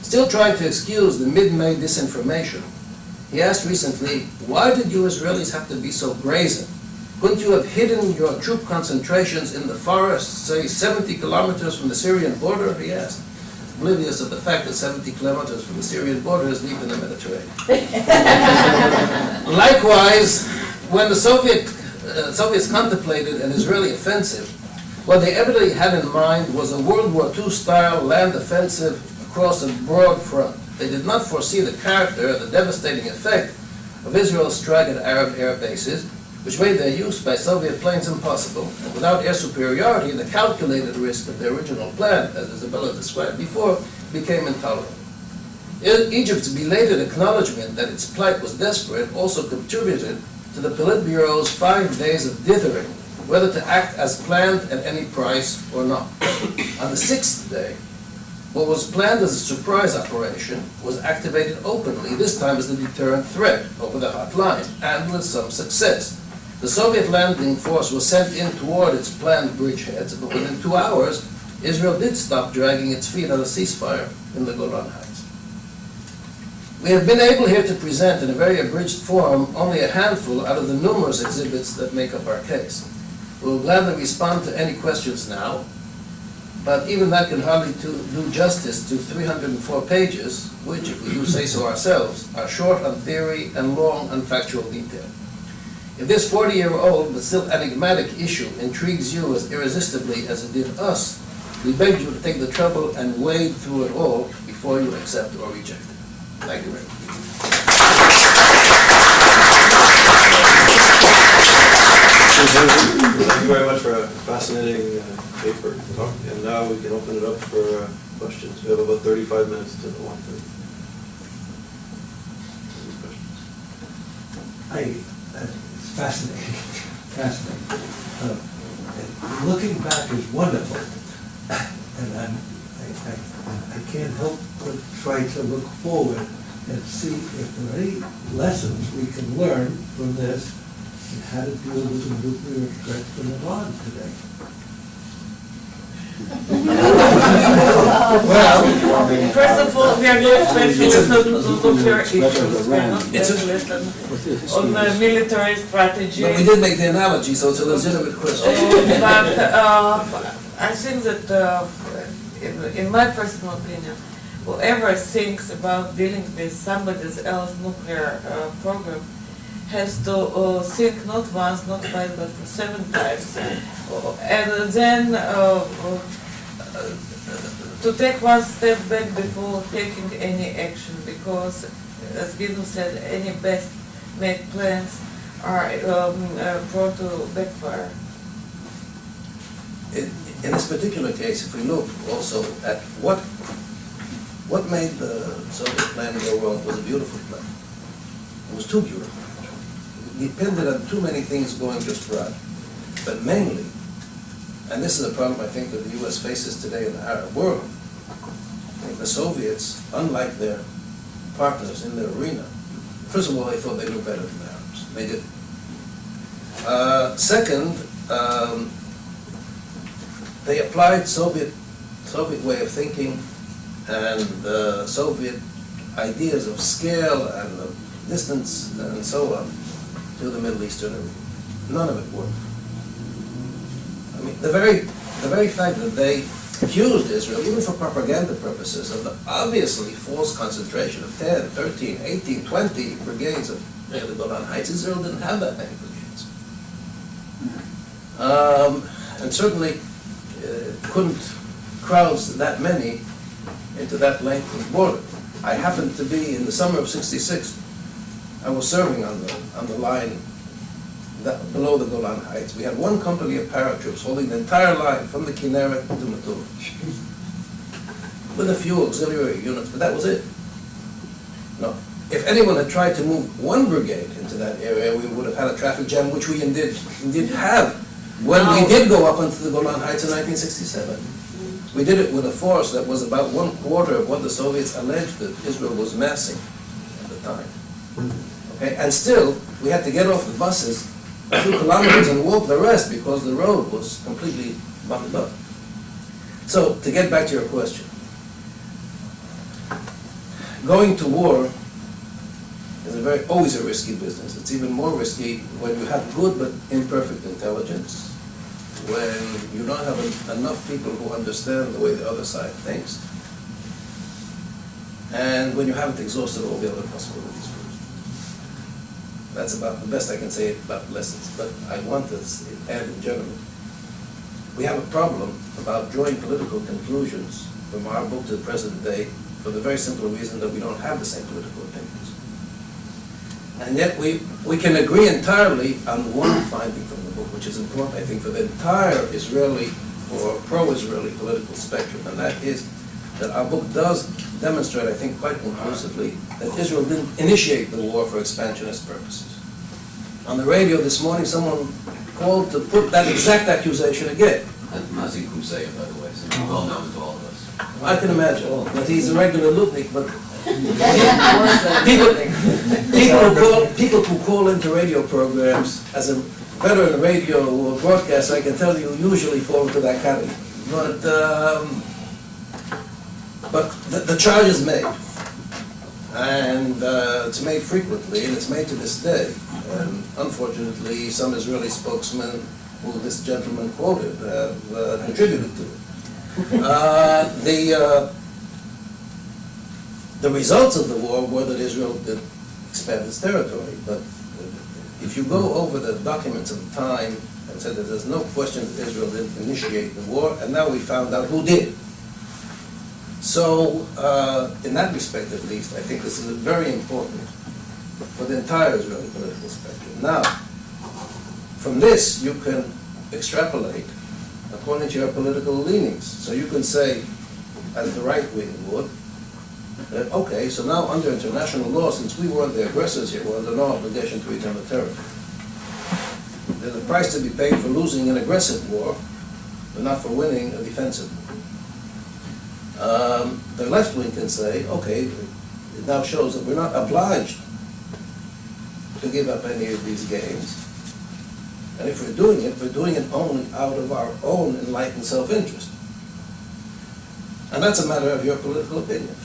Still trying to excuse the mid-May disinformation, he asked recently, why did you Israelis have to be so brazen? Couldn't you have hidden your troop concentrations in the forest, say 70 kilometers from the Syrian border, he asked, oblivious of the fact that 70 kilometers from the Syrian border is deep in the Mediterranean. Likewise, when the Soviets contemplated an Israeli offensive, what they evidently had in mind was a World War II-style land offensive across a broad front. They did not foresee the character and the devastating effect of Israel's strike at Arab air bases, which made their use by Soviet planes impossible, and without air superiority, the calculated risk of the original plan, as Isabella described before, became intolerable. Egypt's belated acknowledgement that its plight was desperate also contributed to the Politburo's 5 days of dithering, whether to act as planned at any price or not. On the 6th day, what was planned as a surprise operation was activated openly, this time as a deterrent threat over the hot line, and with some success. The Soviet landing force was sent in toward its planned bridgeheads, but within 2 hours, Israel did stop dragging its feet on a ceasefire in the Golan Heights. We have been able here to present in a very abridged form only a handful out of the numerous exhibits that make up our case. We will gladly respond to any questions now, but even that can hardly do justice to 304 pages, which, if we do say so ourselves, are short on theory and long on factual detail. If this 40-year-old but still enigmatic issue intrigues you as irresistibly as it did us, we beg you to take the trouble and wade through it all before you accept or reject it. Thank you very much.
Thank you very much for a fascinating paper talk, and now we can open it up for questions. We have about 35 minutes to the 1:30.
It's fascinating, fascinating. Looking back is wonderful, and I I can't help but try to look forward and see if there are any lessons we can learn from this and how to deal with the nuclear threat from Iran today.
Well,
First of all, we are not specialists on nuclear issues, we are not
It's a-
specialists on military strategy.
but we did make the analogy, so it's a legitimate question.
But I think that, in my personal opinion, whoever thinks about dealing with somebody else's nuclear program has to think not once, not twice, but for 7 times. And then to take one step back before taking any action, because, as Gideon said, any best made plans are prone to backfire.
In this particular case, if we look also at what made the Soviet plan go wrong, was a beautiful plan. It was too beautiful. It depended on too many things going just right. But mainly, and this is a problem I think that the U.S. faces today in the Arab world, I think the Soviets, unlike their partners in their arena, first of all, they thought they knew better than the Arabs. They did. Second, they applied Soviet way of thinking and Soviet ideas of scale and of distance and so on to the Middle Eastern arena. None of it worked. I mean, the very fact that they accused Israel, even for propaganda purposes, of the obviously forced concentration of 10, 13, 18, 20 brigades of the Golan Heights. Israel didn't have that many brigades. And certainly couldn't crowd that many into that length of border. I happened to be, in the summer of '66, I was serving on the line below the Golan Heights. We had one company of paratroops holding the entire line from the Kinneret to Matula, with a few auxiliary units, but that was it. No. If anyone had tried to move one brigade into that area, we would have had a traffic jam, which we indeed have when we did go up onto the Golan Heights in 1967. We did it with a force that was about 1/4 of what the Soviets alleged that Israel was massing at the time. Okay? And still, we had to get off the buses a few kilometers and walk the rest because the road was completely bundled up. So, to get back to your question, going to war is always a risky business. It's even more risky when you have good but imperfect intelligence, when you don't have enough people who understand the way the other side thinks, and when you haven't exhausted all the other possibilities first. That's about the best I can say about lessons, but I want to add in general. We have a problem about drawing political conclusions from our book to the present day for the very simple reason that we don't have the same political opinions. And yet we can agree entirely on one finding from the book, which is important, I think, for the entire Israeli or pro-Israeli political spectrum, and that is that our book does demonstrate, I think, quite conclusively that Israel didn't initiate the war for expansionist purposes. On the radio this morning, someone called to put that exact accusation again.
That's Mazi Kusaya, by the way, so well known to all of us.
I can imagine, but he's a regular Lutnik, but people who call into radio programs as a veteran radio broadcaster, I can tell you, usually fall into that category. But the charge is made, and it's made frequently, and it's made to this day. And unfortunately, some Israeli spokesmen who this gentleman quoted have contributed to it. The results of the war were that Israel did expand its territory, but if you go over the documents of the time and said that there's no question that Israel didn't initiate the war, and now we found out who did. So, in that respect at least, I think this is very important for the entire Israeli political spectrum. Now, from this you can extrapolate according to your political leanings. So you can say, as the right wing would, that okay, so now under international law, since we weren't the aggressors here, we're under no obligation to return the territory. There's a price to be paid for losing an aggressive war, but not for winning a defensive war. The left wing can say, okay, it now shows that we're not obliged to give up any of these gains. And if we're doing it only out of our own enlightened self-interest. And that's a matter of your political opinion.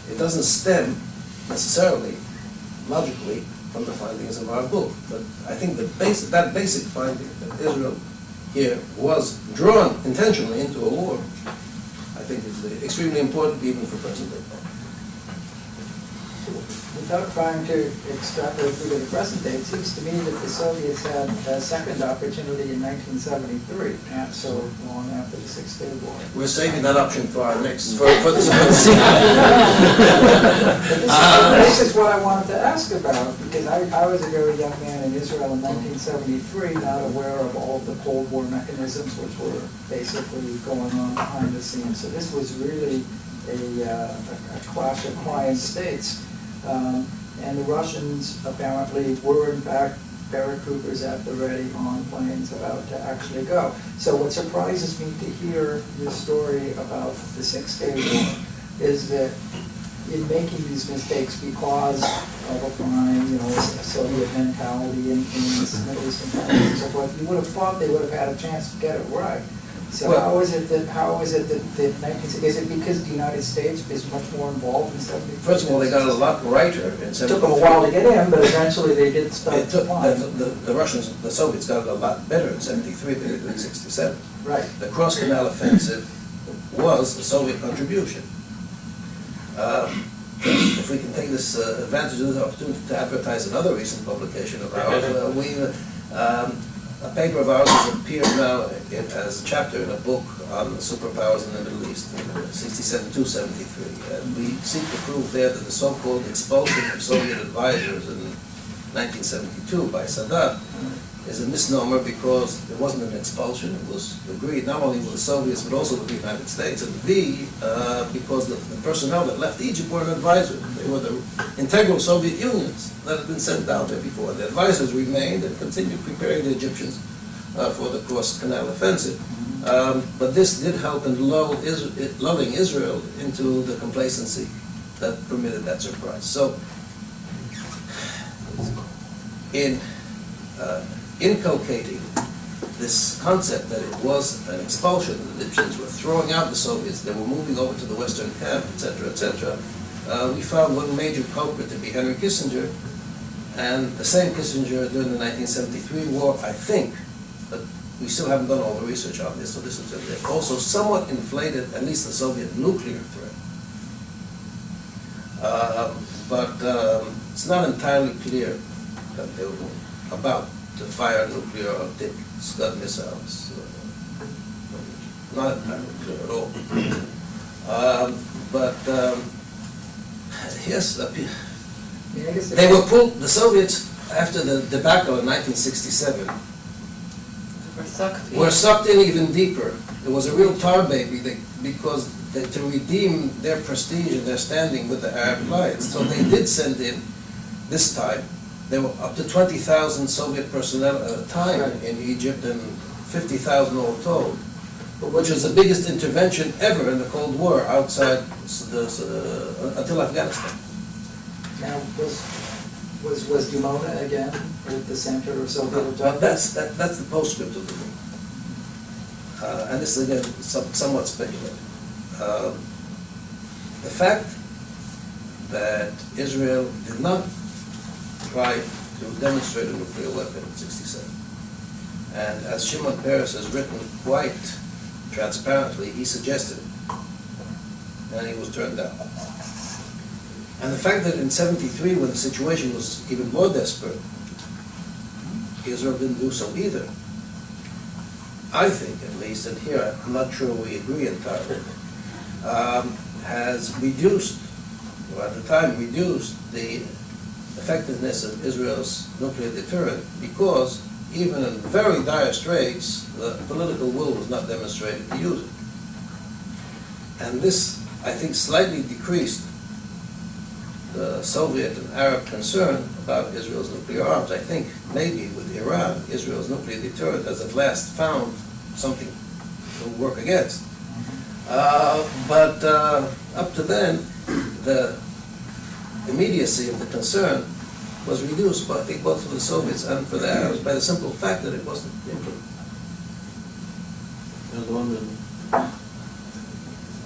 It doesn't stem necessarily, logically, from the findings of our book. But I think that basic finding that Israel here was drawn intentionally into a war, I think is extremely important even for present day.
Without trying to extrapolate through to the present day, it seems to me that the Soviets had a second opportunity in 1973, not so long after the Six-Day War.
We're saving that option for our next, for the
This is what I wanted to ask about, because I was a very young man in Israel in 1973, not aware of all of the Cold War mechanisms which were basically going on behind the scenes. So this was really a clash of client states. And the Russians apparently were in fact paratroopers at the ready on planes about to actually go. So what surprises me to hear your story about the Six-Day War is that in making these mistakes because of a crime, a Soviet mentality in Middle Eastern countries and so forth, you would have thought they would have had a chance to get it right. So
well,
how is it that is it because the United States is much more involved in 73?
First of all, they got a lot righter in 73.
It took them a while to get in, but eventually they did start
It took,
supplying.
the Russians, the Soviets got it a lot better in 73 than they did in 67.
Right.
The cross-canal offensive was a Soviet contribution. If we can take this advantage of this opportunity to advertise another recent publication of ours, a paper of ours has appeared now as a chapter in a book on the superpowers in the Middle East, 67-73. And we seek to prove there that the so-called expulsion of Soviet advisors in 1972 by Sadat is a misnomer because it wasn't an expulsion. It was agreed not only with the Soviets but also with the United States, and because the personnel that left Egypt were advisors. They were the integral Soviet unions that had been sent down there before. The advisors remained and continued preparing the Egyptians for the cross-canal offensive. But this did help in lulling Israel into the complacency that permitted that surprise. So, in inculcating this concept that it was an expulsion, the Egyptians were throwing out the Soviets, they were moving over to the Western camp, etc., etc., we found one major culprit to be Henry Kissinger, and the same Kissinger during the 1973 war, I think, but we still haven't done all the research on this, so this is also somewhat inflated at least the Soviet nuclear threat. But it's not entirely clear that they were about to fire nuclear or dip Scud missiles. Not entirely clear at all. Yes, they were pulled, the Soviets, after the debacle in 1967, were sucked in even deeper. It was a real tar baby because to redeem their prestige and their standing with the Arab alliance. So they did send in, this time, there were up to 20,000 Soviet personnel at a time in Egypt and 50,000 all told, which was the biggest intervention ever in the Cold War outside until Afghanistan.
Now, was Dimona again at the center of Soviet objective?
That's the postscript of the book. And this is again somewhat speculative. The fact that Israel did not try to demonstrate a nuclear weapon in 67, and as Shimon Peres has written quite transparently, he suggested it, and he was turned down. And the fact that in 73, when the situation was even more desperate, Israel didn't do so either, I think at least, and here I'm not sure we agree entirely, has reduced, or at the time reduced, the effectiveness of Israel's nuclear deterrent, because even in very dire straits, the political will was not demonstrated to use it. And this, I think, slightly decreased the Soviet and Arab concern about Israel's nuclear arms. I think maybe with Iran, Israel's nuclear deterrent has at last found something to work against. But up to then, the immediacy of the concern was reduced, I think, both for the Soviets and for the Arabs, by the simple fact that it wasn't improved.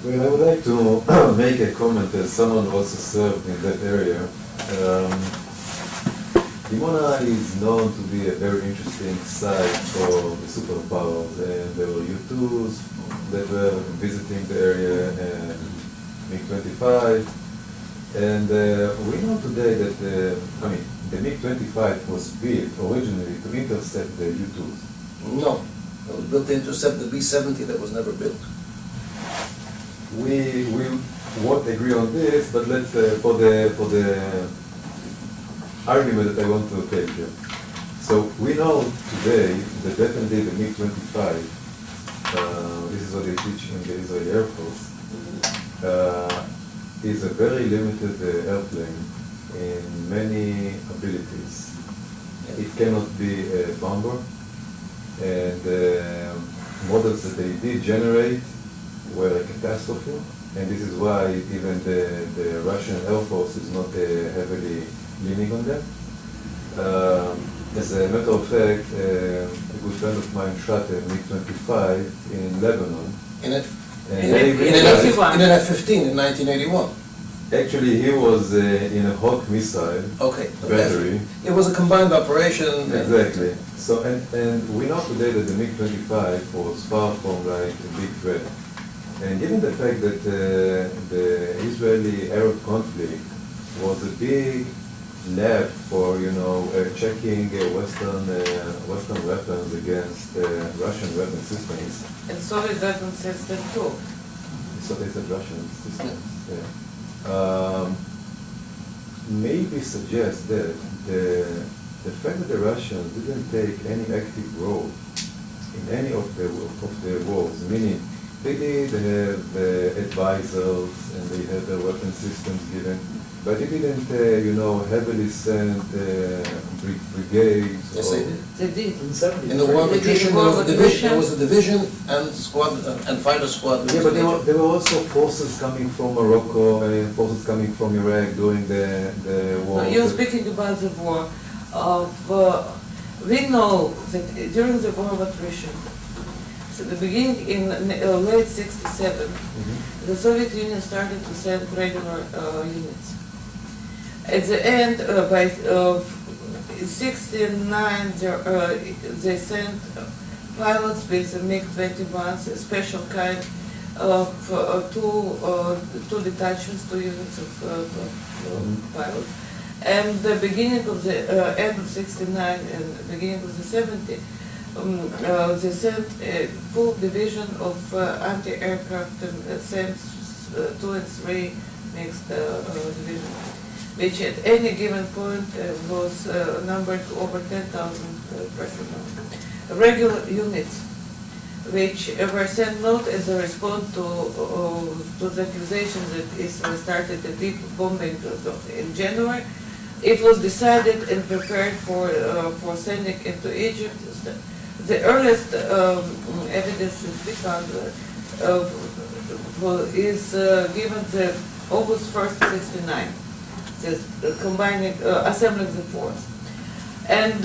Well, I would like to make a comment as someone who also served in that area. Dimona is known to be a very interesting site for the superpowers, and there were U-2s that were visiting the area, and MiG-25. And we know today that the MiG-25 was built originally to intercept the U-2s.
No, it was built to intercept the B-70 that was never built.
We won't agree on this, but let's for the argument that I want to take here. So we know today that definitely the MiG-25, this is what they teach in the Israeli Air Force, is a very limited airplane in many abilities. It cannot be a bomber, and models that they did generate were a catastrophe, and this is why even the Russian Air Force is not heavily leaning on them. As a matter of fact, a good friend of mine shot a MiG-25 in Lebanon.
In an
F-15.
F-15 in 1981.
Actually, he was in a Hawk missile
Okay.
battery.
It was a combined operation.
Exactly. So, and we know today that the MiG-25 was far from like a big threat. And given the fact that the Israeli-Arab conflict was a big lab for, checking Western weapons against Russian weapon systems.
And Soviet weapon system too.
So they said Russian systems, yeah. Maybe suggest that the fact that the Russians didn't take any active role in any of the wars, meaning they did have advisors and they had their weapon systems given, but they didn't, heavily send brigades.
Yes, they did.
They did.
In the 70s.
In the war
They did
attrition,
war
there was a division and squad and fighter squad.
Yeah, but there were also forces coming from Morocco and forces coming from Iraq during the war.
You're speaking about the war. We know that during the war of attrition, so the beginning in late '67, the Soviet Union started to send regular units. At the end, by '69, they sent pilots with the MiG-21s, a special kind of two detachments, 2 units of pilots. And the beginning of the end of '69 and beginning of the '70s, they sent a full division of anti-aircraft SAMs 2 and 3 mixed division, which at any given point was numbered to over 10,000 personnel. Regular units, which were sent not as a response to the accusation that Israel started a deep bombing in January. It was decided and prepared for sending into Egypt. The earliest evidence that we found is given the August 1st, '69, combining, assembling the force. And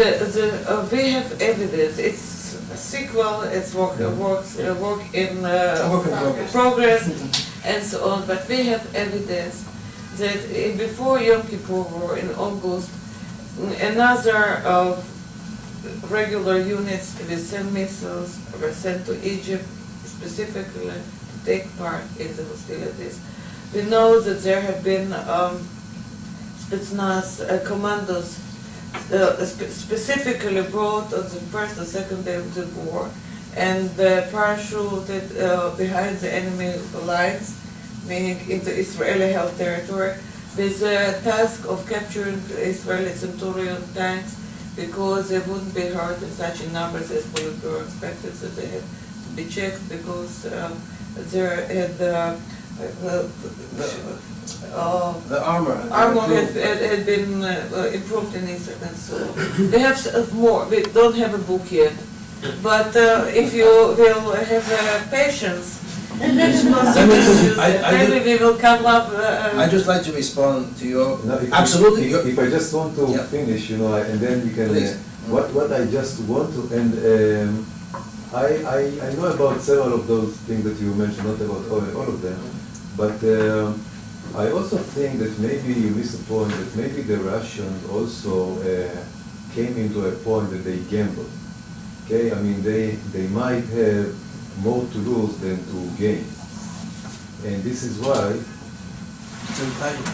we have evidence. It's a sequel. It's work in progress, and so on. But we have evidence that before Yom Kippur War in August, another regular units with 10 missiles were sent to Egypt specifically to take part in the hostilities. We know that there have been Spetsnaz commandos specifically brought on the first and second day of the war and parachuted behind the enemy lines, meaning into Israeli-held territory, with the task of capturing Israeli Centurion tanks because they wouldn't be hurt in such numbers as Politburo expected, so they had to be checked because there had
the armor
had been improved in Israel, and so we have more. We don't have a book yet, but if you will have patience, Maybe we will come up.
I'd just like to respond to your,
No,
absolutely.
If I just want to
Yeah.
finish, and then you can,
Please.
what I just want to, and I know about several of those things that you mentioned, not about all of them, but I also think that maybe you miss a point, that maybe the Russians also came into a point that they gambled. Okay, I mean, they might have more to lose than to gain. And this is why.
It's entitled.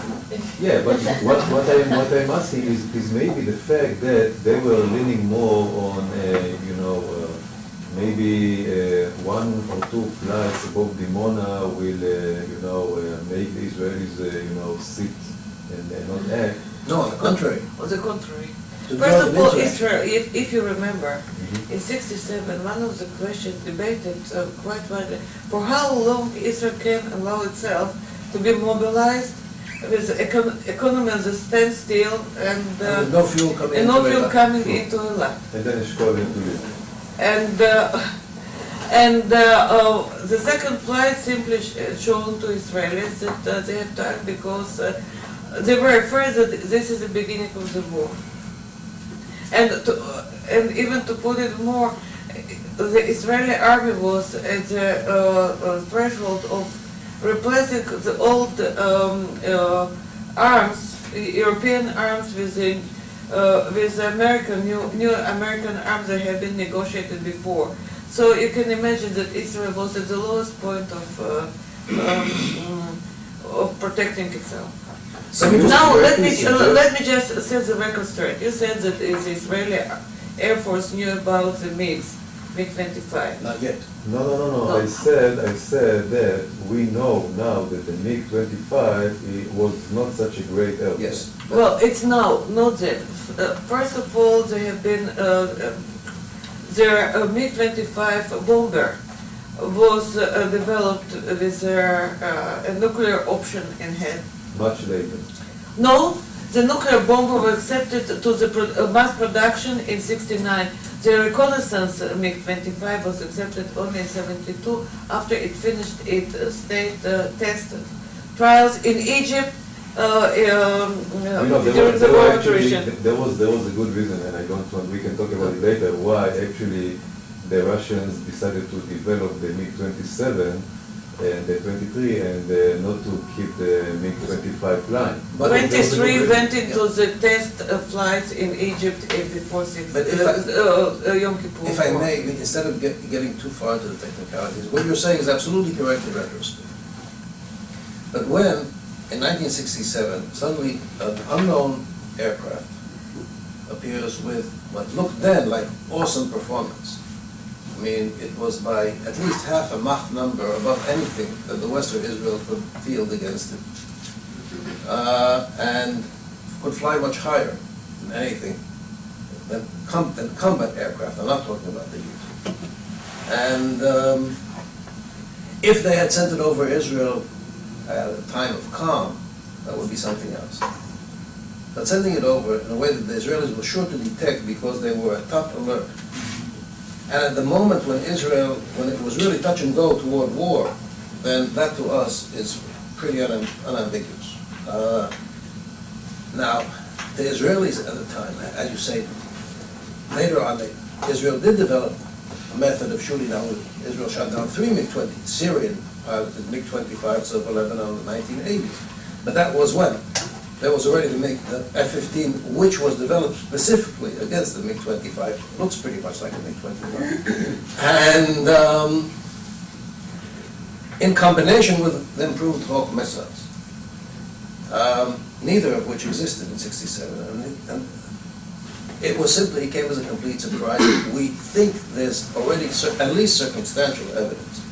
Yeah, but what I'm asking is maybe the fact that they were leaning more on, maybe one or two flights above Dimona will, make the Israelis, sit and not act.
No, on the contrary.
On the contrary.
To
First
draw
of
them
all,
into
Israel, if you remember,
Mhm.
in '67, one of the questions debated quite widely, for how long Israel can allow itself to be mobilized with economy at a standstill and
With no fuel coming
and no
into
fuel
Eilat.
coming into Eilat.
And then Eshkol to you.
And the second flight simply shown to Israelis that they have time because they were afraid that this is the beginning of the war. And even to put it more, the Israeli army was at the threshold of replacing the old arms, European arms, with American new American arms that had been negotiated before. So you can imagine that Israel was at the lowest point of protecting itself. Now let me just set the record straight. You said that the Israeli Air Force knew about the MiG-25.
Not yet.
No.
No.
I said that we know now that the MiG-25 was not such a great airplane.
Yes.
Well, it's now, not then. First of all, there have been their MiG-25 bomber was developed with a nuclear option in hand.
Much later.
No, the nuclear bomber was accepted to the mass production in '69. The reconnaissance MiG-25 was accepted only in '72 after it finished its state test trials in Egypt during the war attrition.
There was a good reason, and we can talk about it later, why actually the Russians decided to develop the MiG-27 and the 23 and not to keep the MiG-25 flying.
But
23 went into the test flights in Egypt before
But
Yom Kippur.
If I may, instead of getting too far into the technicalities, what you're saying is absolutely correct in retrospect. But when, in 1967, suddenly an unknown aircraft appears with what looked then like awesome performance. I mean, it was by at least half a Mach number above anything that the Western Israel could field against it. And could fly much higher than anything than combat aircraft. I'm not talking about the U. And if they had sent it over Israel at a time of calm, that would be something else. But sending it over in a way that the Israelis were sure to detect because they were at top alert. And at the moment when it was really touch and go toward war, then that to us is pretty unambiguous. Now, the Israelis at the time, as you say, later on, Israel did develop a method of shooting down. Israel shot down 3 MiG-20, Syrian piloted MiG-25s over Lebanon in the 1980s. But that was when? There was already the F-15, which was developed specifically against the MiG-25. Looks pretty much like a MiG-25. And in combination with the improved Hawk missiles, neither of which existed in '67. And it came as a complete surprise. We think there's already at least circumstantial evidence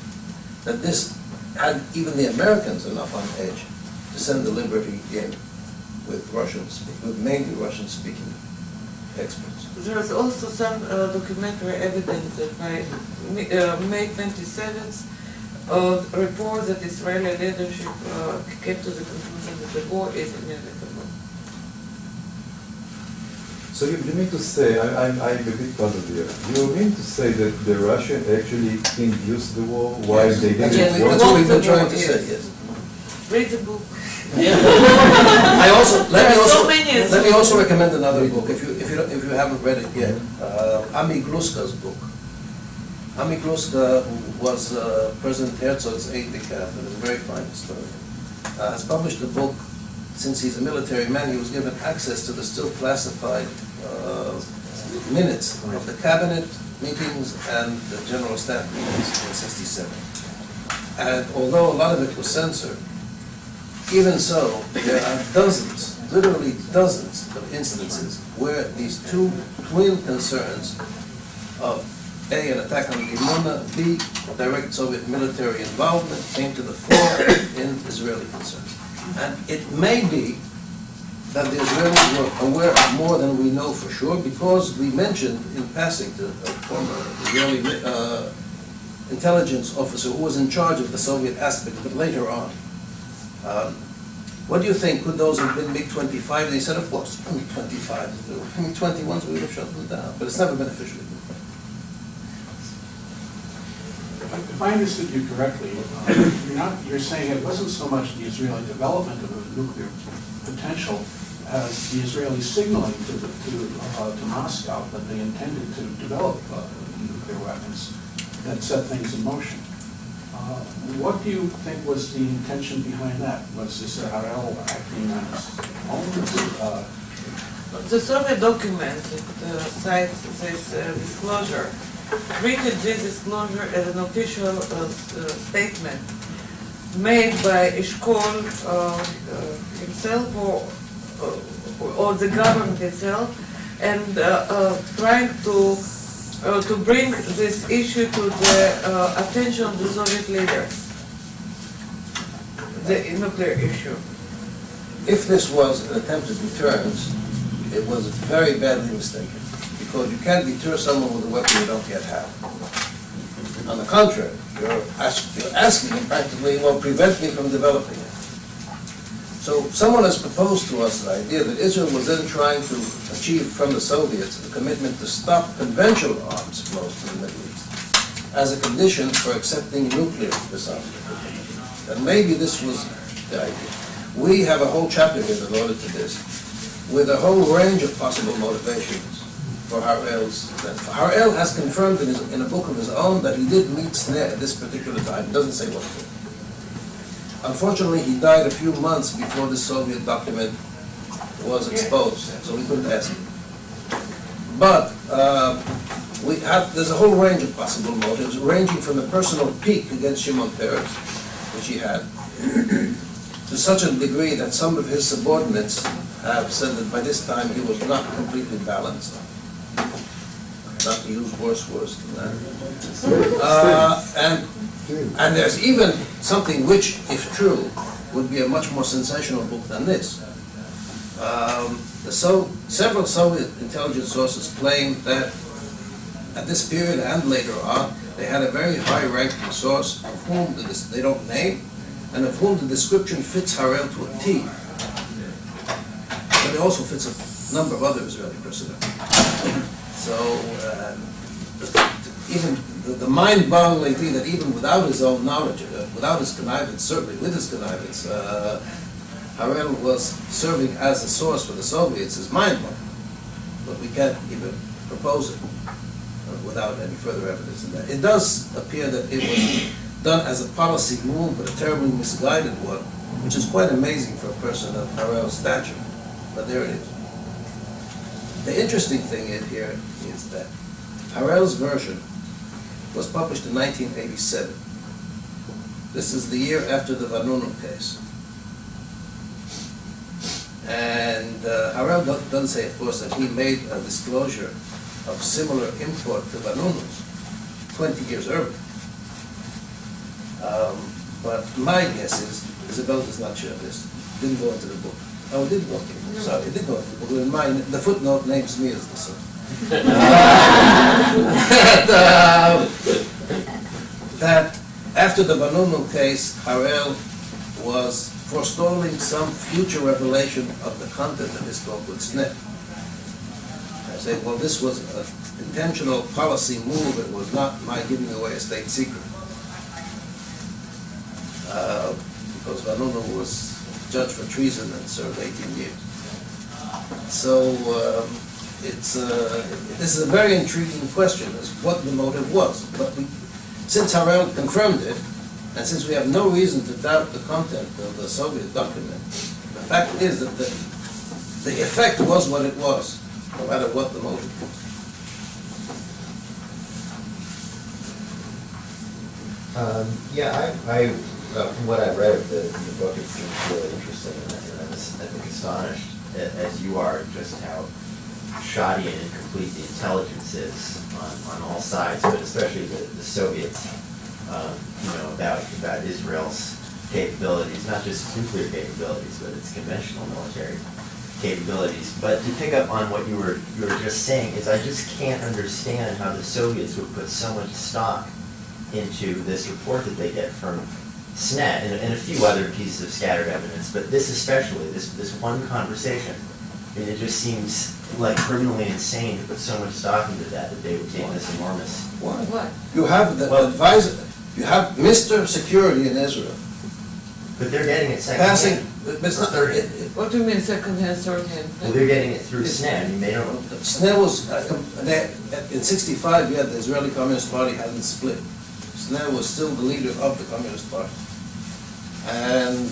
that this had even the Americans enough on edge to send the Liberty in with mainly Russian-speaking experts.
There is also some documentary evidence that by May 27th report that Israeli leadership came to the conclusion that the war is inevitable.
So you mean to say, I'm a bit puzzled here. You mean to say that the Russians actually induced the war while they
That's
didn't
Yes,
what we-
want
that's what we've been
want
trying
to
to
war,
say, yes.
Read the book.
I also,
There are so many.
let me also recommend another book, if you haven't read it yet, Amigluska's book. Amigluska was President Herzog's aide-de-camp, and is a very fine historian. Has published a book. Since he's a military man, he was given access to the still classified minutes of the cabinet meetings and the general staff meetings in '67. And although a lot of it was censored, even so, there are dozens, literally dozens of instances where these two twin concerns of A, an attack on Dimona, B, direct Soviet military involvement came to the fore in Israeli concerns. And it may be that the Israelis were aware of more than we know for sure, because we mentioned in passing to a former Israeli intelligence officer who was in charge of the Soviet aspect of it later on. What do you think? Could those have been MiG-25? They said, of course, MiG-25. MiG-21s, we would have shut them down, but it's never been officially confirmed.
If I understood you correctly, you're saying it wasn't so much the Israeli development of a nuclear potential as the Israeli signaling to Moscow that they intended to develop nuclear weapons that set things in motion. What do you think was the intention behind that? Was this Harel acting on his own?
The Soviet document that cites this disclosure treated this disclosure as an official statement made by Eshkol himself or the government itself, and trying to bring this issue to the attention of the Soviet leaders, the nuclear issue.
If this was an attempt at deterrence, it was very badly mistaken, because you can't deter someone with a weapon you don't yet have. On the contrary, you're asking him practically, well, prevent me from developing it. So someone has proposed to us the idea that Israel was then trying to achieve from the Soviets a commitment to stop conventional arms flows to the Middle East as a condition for accepting nuclear disarmament. And maybe this was the idea. We have a whole chapter here devoted to this, with a whole range of possible motivations for Harel's. Harel has confirmed in a book of his own that he did meet Sneh at this particular time. He doesn't say what for. Unfortunately, he died a few months before the Soviet document was exposed, so we couldn't ask him. But there's a whole range of possible motives, ranging from the personal pique against Shimon Peres, which he had, to such a degree that some of his subordinates have said that by this time he was not completely balanced. Not to use worse words than that. And there's even something which, if true, would be a much more sensational book than this. Several Soviet intelligence sources claim that at this period and later on, they had a very high-ranking source of whom they don't name, and of whom the description fits Harel to a T. But it also fits a number of other Israeli personnel. So, even the mind-boggling thing that even without his own knowledge, without his connivance, certainly with his connivance, Harel was serving as a source for the Soviets is mind-boggling. But we can't even propose it without any further evidence in that. It does appear that it was done as a policy move, but a terribly misguided one, which is quite amazing for a person of Harel's stature. But there it is. The interesting thing here is that Harel's version was published in 1987. This is the year after the Vanunu case. And Harel doesn't say, of course, that he made a disclosure of similar import to Vanunu's 20 years earlier. But my guess is Isabella does not share this. Didn't go into the book. Oh, it did go into the book. Sorry, it did go into the book. In mine, the footnote names me as the son. That after the Vanunu case, Harel was forestalling some future revelation of the content of his talk with Sneh. say, well, this was an intentional policy move, it was not my giving away a state secret. Because Vanunu was judged for treason and served 18 years. So this is a very intriguing question, is what the motive was. But since Harel confirmed it, and since we have no reason to doubt the content of the Soviet document, the fact is that the effect was what it was, no matter what the motive was.
From what I've read of the book, it seems really interesting, and I think astonished, as you are, just how shoddy and incomplete the intelligence is on all sides, but especially the Soviets, about Israel's capabilities, not just nuclear capabilities, but its conventional military capabilities. But to pick up on what you were just saying, is I just can't understand how the Soviets would put so much stock into this report that they get from SNET and a few other pieces of scattered evidence, but this especially, this one conversation, it just seems like criminally insane to put so much stock into that they would take this enormous.
Why?
What?
You have the advisor, you have Mr. Security in Israel
But they're getting it
passing,
secondhand.
but it's not,
What do you mean second hand, third hand?
Well, they're getting it through SNET. I mean, they don't.
SNET was, in '65, yeah, the Israeli Communist Party hadn't split. SNET was still the leader of the Communist Party. And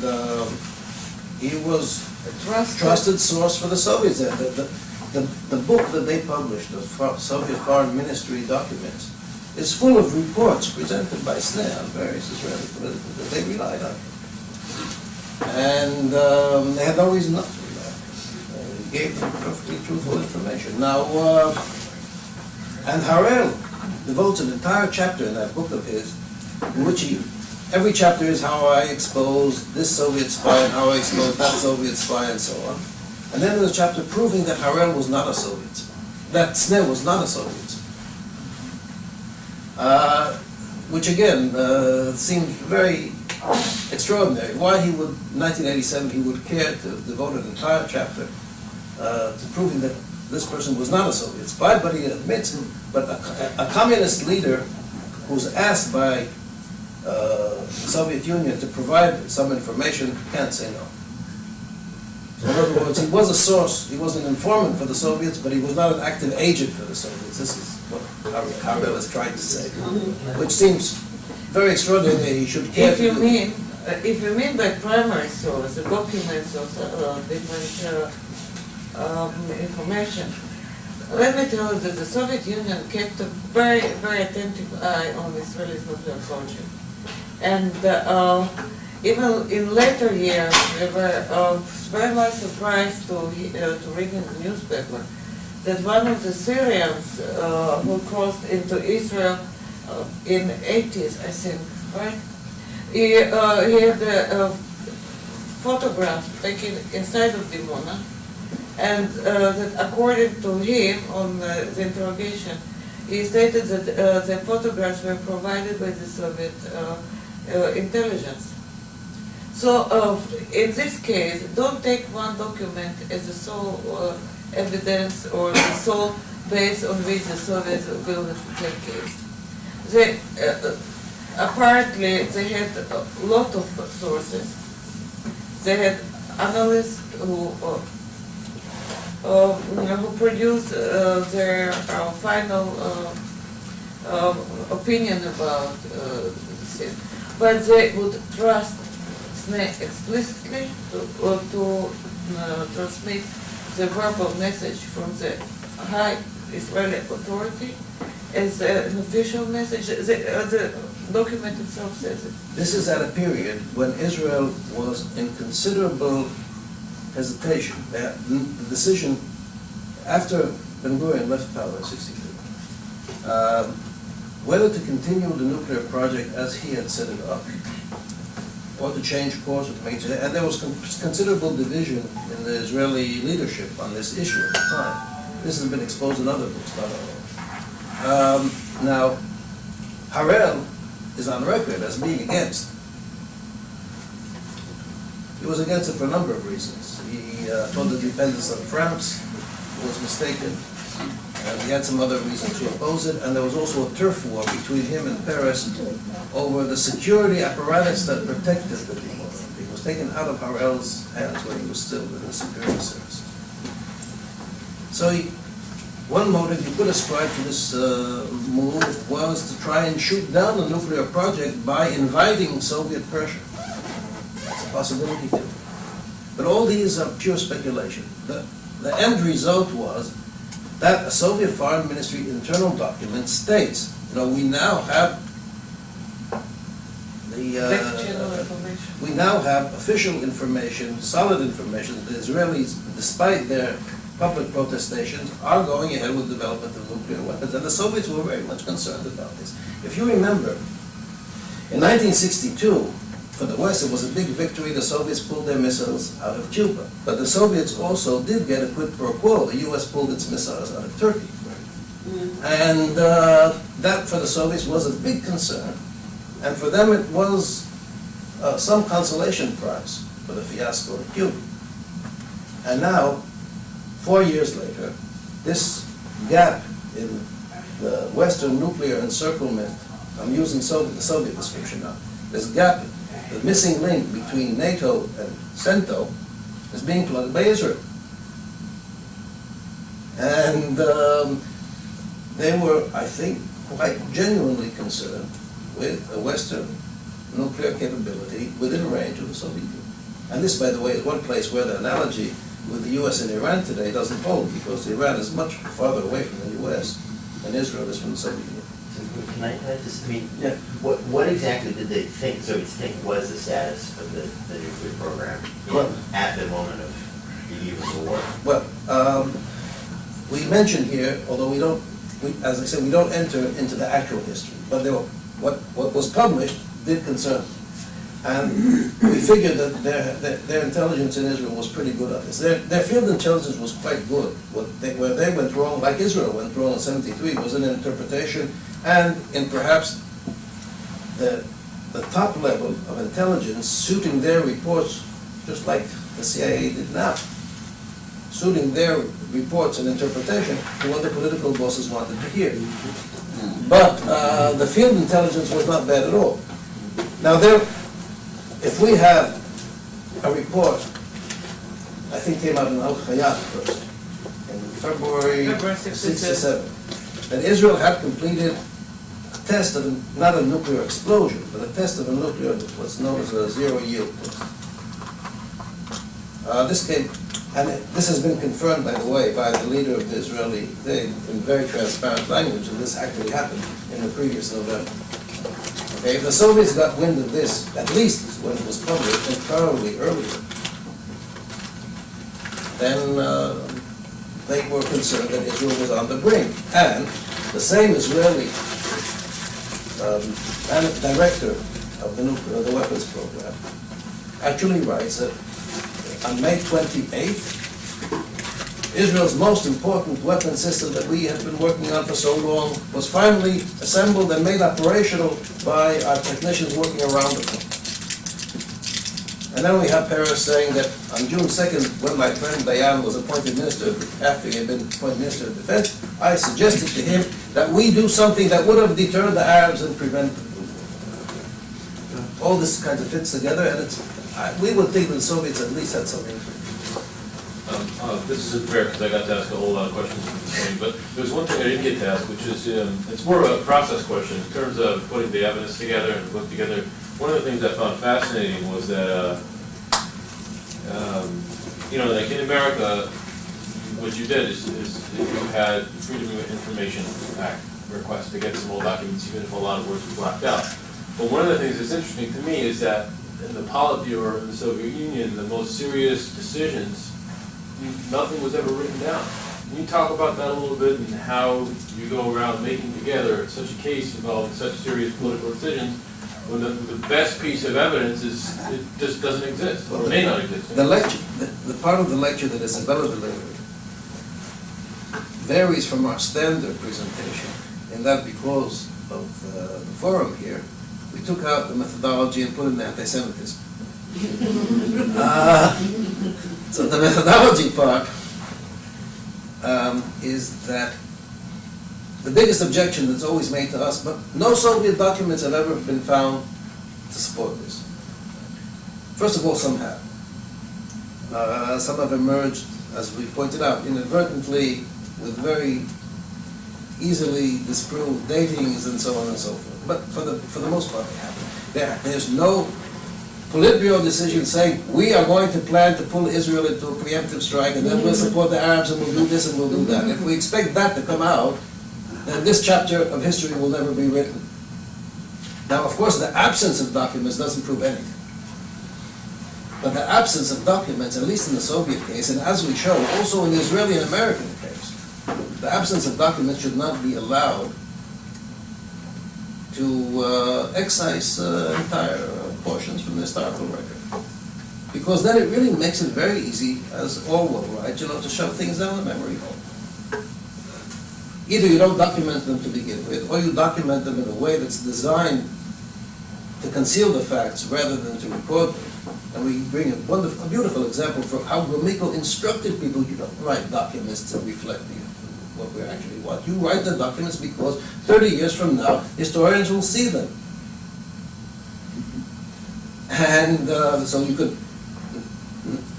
he was a trusted source for the Soviets. The book that they published, the Soviet Foreign Ministry documents, is full of reports presented by SNET on various Israeli political that they relied on. And they had no reason not to rely on it. He gave them perfectly truthful information. Now, and Harel devotes an entire chapter in that book of his, in which every chapter is how I exposed this Soviet spy and how I exposed that Soviet spy and so on. And then there's a chapter proving that Harel was not a Soviet spy, that SNET was not a Soviet spy. Which again seems very extraordinary. Why he would, in 1987, he would care to devote an entire chapter to proving that this person was not a Soviet spy, but he admits, but a communist leader who's asked by the Soviet Union to provide some information can't say no. So in other words, he was a source, he was an informant for the Soviets, but he was not an active agent for the Soviets. This is what Harel is trying to say, which seems very extraordinary that he should care.
If you mean by primary source, the documents or different information, let me tell you that the Soviet Union kept a very, very attentive eye on Israel's nuclear project. And even in later years, we were very much surprised to read in the newspaper that one of the Syrians who crossed into Israel in the 80s, I think, right? He had a photograph taken inside of Dimona, and that according to him on the interrogation, he stated that the photographs were provided by the Soviet intelligence. So in this case, don't take one document as the sole evidence or the sole base on which the Soviets will their case. They apparently they had a lot of sources. They had analysts who produced their final opinion about this, but they would trust SNET explicitly to transmit the verbal message from the high Israeli authority as an official message. The document itself says it.
This is at a period when Israel was in considerable hesitation. The decision after Ben-Gurion left power in '63, whether to continue the nuclear project as he had set it up, or to change course, or to make, and there was considerable division in the Israeli leadership on this issue at the time. This has been exposed in other books, not all. Now, Harel is on record as being against. He was against it for a number of reasons. He thought the dependence on France was mistaken. and he had some other reasons to oppose it, and there was also a turf war between him and Peres over the security apparatus that protected the Dimona. It was taken out of Harel's hands when he was still in the security service. So one motive you could ascribe to this move was to try and shoot down the nuclear project by inviting Soviet pressure. That's a possibility too. But all these are pure speculation. The end result was that a Soviet Foreign Ministry internal document states, we now have we now have official information, solid information, that the Israelis, despite their public protestations, are going ahead with development of nuclear weapons. And the Soviets were very much concerned about this. If you remember, in 1962, for the West, it was a big victory. The Soviets pulled their missiles out of Cuba. But the Soviets also did get a quid pro quo. The U.S. pulled its missiles out of Turkey. And that, for the Soviets, was a big concern. And for them, it was some consolation prize for the fiasco in Cuba. And now, 4 years later, this gap in the Western nuclear encirclement, I'm using the Soviet description now, this gap, the missing link between NATO and CENTO, is being plugged by Israel. And they were, I think, quite genuinely concerned with a Western nuclear capability within range of the Soviet Union. And this, by the way, is one place where the analogy with the U.S. and Iran today doesn't hold, because Iran is much farther away from the U.S. than Israel is from the Soviet Union.
Can I just, what exactly did they think, Soviets think, was the status of the nuclear program at the moment of the eve of the war?
Well, we mentioned here, although as I said, we don't enter into the actual history, but what was published did concern them. And we figured that their intelligence in Israel was pretty good on this. Their field intelligence was quite good. Where they went wrong, like Israel went wrong in '73, was in interpretation and in perhaps the top level of intelligence suiting their reports, just like the CIA did now, suiting their reports and interpretation to what the political bosses wanted to hear. But the field intelligence was not bad at all. Now, if we have a report, I think came out in Al-Khayat first, in February 67, that Israel had completed a test of, not a nuclear explosion, but a test of a nuclear, what's known as a zero-yield test. This has been confirmed, by the way, by the leader of the Israeli thing in very transparent language, and this actually happened in the previous November. Okay, if the Soviets got wind of this, at least when it was published, and probably earlier, then they were concerned that Israel was on the brink. And the same Israeli director of the weapons program actually writes that on May 28th, Israel's most important weapon system that we had been working on for so long was finally assembled and made operational by our technicians working around the clock. And then we have Peres saying that on June 2nd, when my friend Dayan was appointed minister, after he had been appointed minister of defense, I suggested to him that we do something that would have deterred the Arabs and prevented all this kind of fits together, and we would think that the Soviets at least had something.
This is rare because I got to ask a whole lot of questions this morning, but there's one thing I didn't get to ask, which is, it's more of a process question in terms of putting the evidence together and putting together. One of the things I found fascinating was that, like in America, what you did is you had the Freedom of Information Act request to get some old documents, even if a lot of words were blacked out. But one of the things that's interesting to me is that in the Politburo in the Soviet Union, the most serious decisions, nothing was ever written down. Can you talk about that a little bit and how you go around making together such a case involving such serious political decisions when the best piece of evidence it just doesn't exist, or may not exist?
The part of the lecture that Isabella delivered varies from our standard presentation in that because of the forum here, we took out the methodology and put in the anti-Semitism. So the methodology part is that the biggest objection that's always made to us, but no Soviet documents have ever been found to support this. First of all, some have. Some have emerged, as we pointed out, inadvertently, with very easily disproved datings and so on and so forth. But for the most part, they haven't. There's no Politburo decision saying, we are going to plan to pull Israel into a preemptive strike, and then we'll support the Arabs, and we'll do this and we'll do that. If we expect that to come out, then this chapter of history will never be written. Now, of course, the absence of documents doesn't prove anything. But the absence of documents, at least in the Soviet case, and as we show, also in the Israeli and American case, the absence of documents should not be allowed to excise entire portions from the historical record. Because then it really makes it very easy, as Orwell writes, to shove things down the memory hole. Either you don't document them to begin with, or you document them in a way that's designed to conceal the facts rather than to record them. And we bring a beautiful example for how Gromyko instructed people: you don't write documents to reflect what we actually want. You write the documents because 30 years from now, historians will see them. And so you could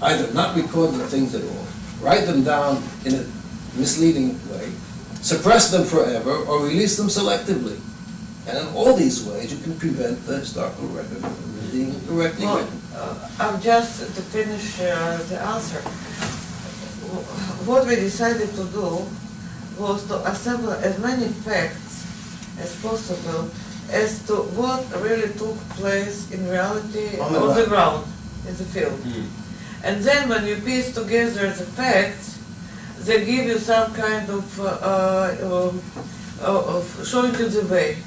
either not record the things at all, write them down in a misleading way, suppress them forever, or release them selectively. And in all these ways, you can prevent the historical record from being correctly written.
Just to finish the answer, what we decided to do was to assemble as many facts as possible as to what really took place in reality on the ground, in the field. And then when you piece together the facts, they give you some kind of showing you the way.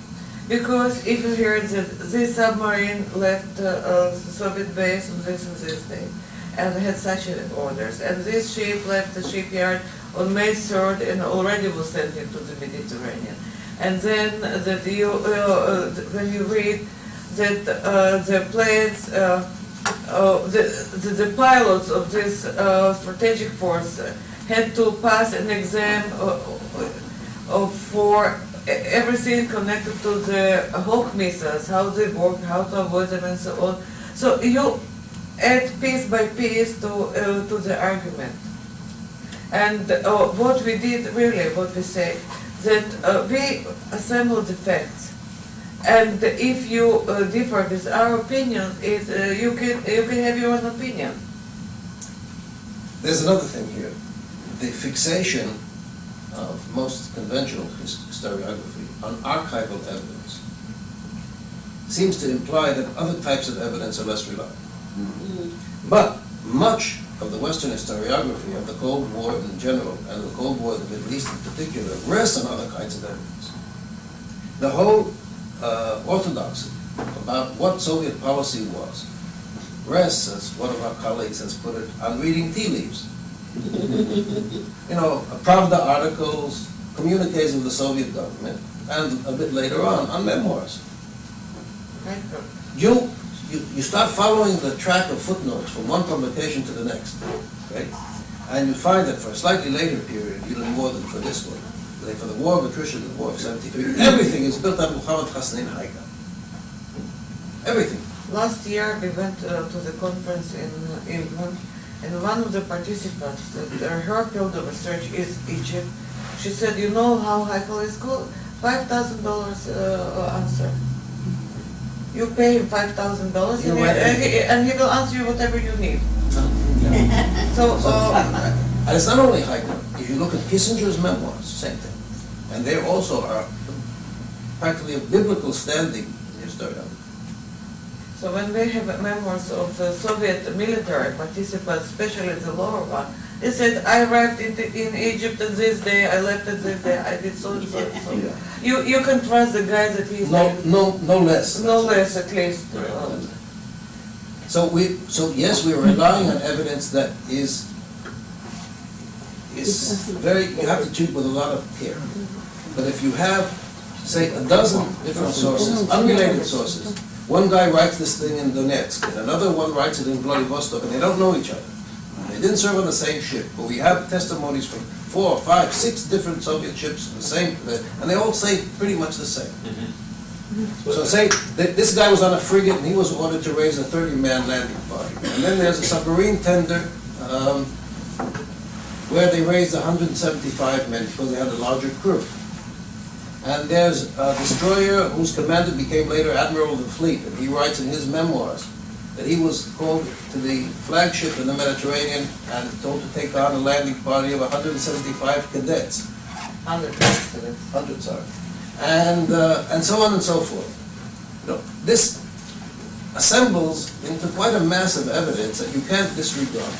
Because if you hear that this submarine left the Soviet base on this and this day, and had such orders, and this ship left the shipyard on May 3rd and already was sent into the Mediterranean. And then that when you read that the planes, the pilots of this strategic force had to pass an exam for everything connected to the Hawk missiles, how they work, how to avoid them, and so on. So you add piece by piece to the argument. And what we did, really, what we say, that we assembled the facts. And if you differ with our opinion, you can have your own opinion.
There's another thing here. The fixation of most conventional historiography on archival evidence seems to imply that other types of evidence are less reliable. But much of the Western historiography of the Cold War in general, and the Cold War of the Middle East in particular, rests on other kinds of evidence. The whole orthodoxy about what Soviet policy was rests, as one of our colleagues has put it, on reading tea leaves. Pravda articles, communiques of the Soviet government, and a bit later on memoirs. You start following the track of footnotes from one publication to the next, right? And you find that for a slightly later period, even more than for this one, like for the War of Attrition, the War of 73, everything is built on Muhammad Hasnain Haika. Everything.
Last year we went to the conference in England, and one of the participants, her field of research is Egypt. She said, you know how Haikal is called? $5,000 answer. You pay him $5,000 and he will answer you whatever you need. So,
and it's not only Haikal. If you look at Kissinger's memoirs, same thing. And they also are practically of biblical standing in historiography.
So when we have memoirs of the Soviet military participants, especially the lower one, they said, I arrived in Egypt on this day, I left on this day, I did so and so and so. You can trust the guy that he's
no less.
No less, at least.
So yes, we're relying on evidence that is very, you have to treat with a lot of care. But if you have, say, a dozen different sources, unrelated sources, one guy writes this thing in Donetsk, and another one writes it in Vladivostok, and they don't know each other. They didn't serve on the same ship, but we have testimonies from 4, 5, 6 different Soviet ships, the same, and they all say pretty much the same. So say that this guy was on a frigate and he was ordered to raise a 30-man landing party. And then there's a submarine tender where they raised 175 men because they had a larger crew. And there's a destroyer whose commander became later admiral of the fleet, and he writes in his memoirs that he was called to the flagship in the Mediterranean and told to take on a landing party of 175 cadets. 100, sorry. And so on and so forth. You know, this assembles into quite a mass of evidence that you can't disregard.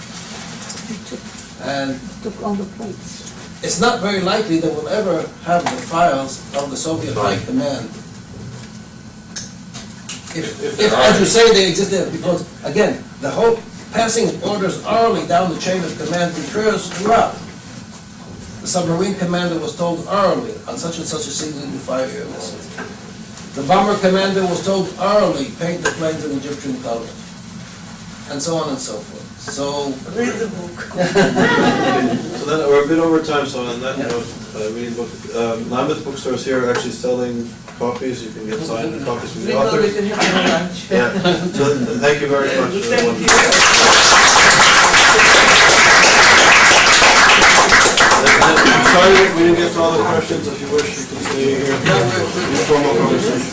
And
Took all the plates.
it's not very likely that we'll ever have the files of the Soviet High Command. If as you say, they exist there, because, again, the whole passing orders orally down the chain of command occurs throughout. The submarine commander was told orally, on such and such a season you fire your missiles. The bomber commander was told orally, paint the planes in Egyptian colors, and so on and so forth. So,
Read the book.
So then, we're a bit over time, so on that note, reading book, Lambeth Bookstore is here actually selling copies, you can get signed copies from
We
the
know we
authors.
can have a lunch.
Yeah, so thank you very much.
Thank you.
I'm sorry we didn't get to all the questions, if you wish, you can stay here. Informal conversation.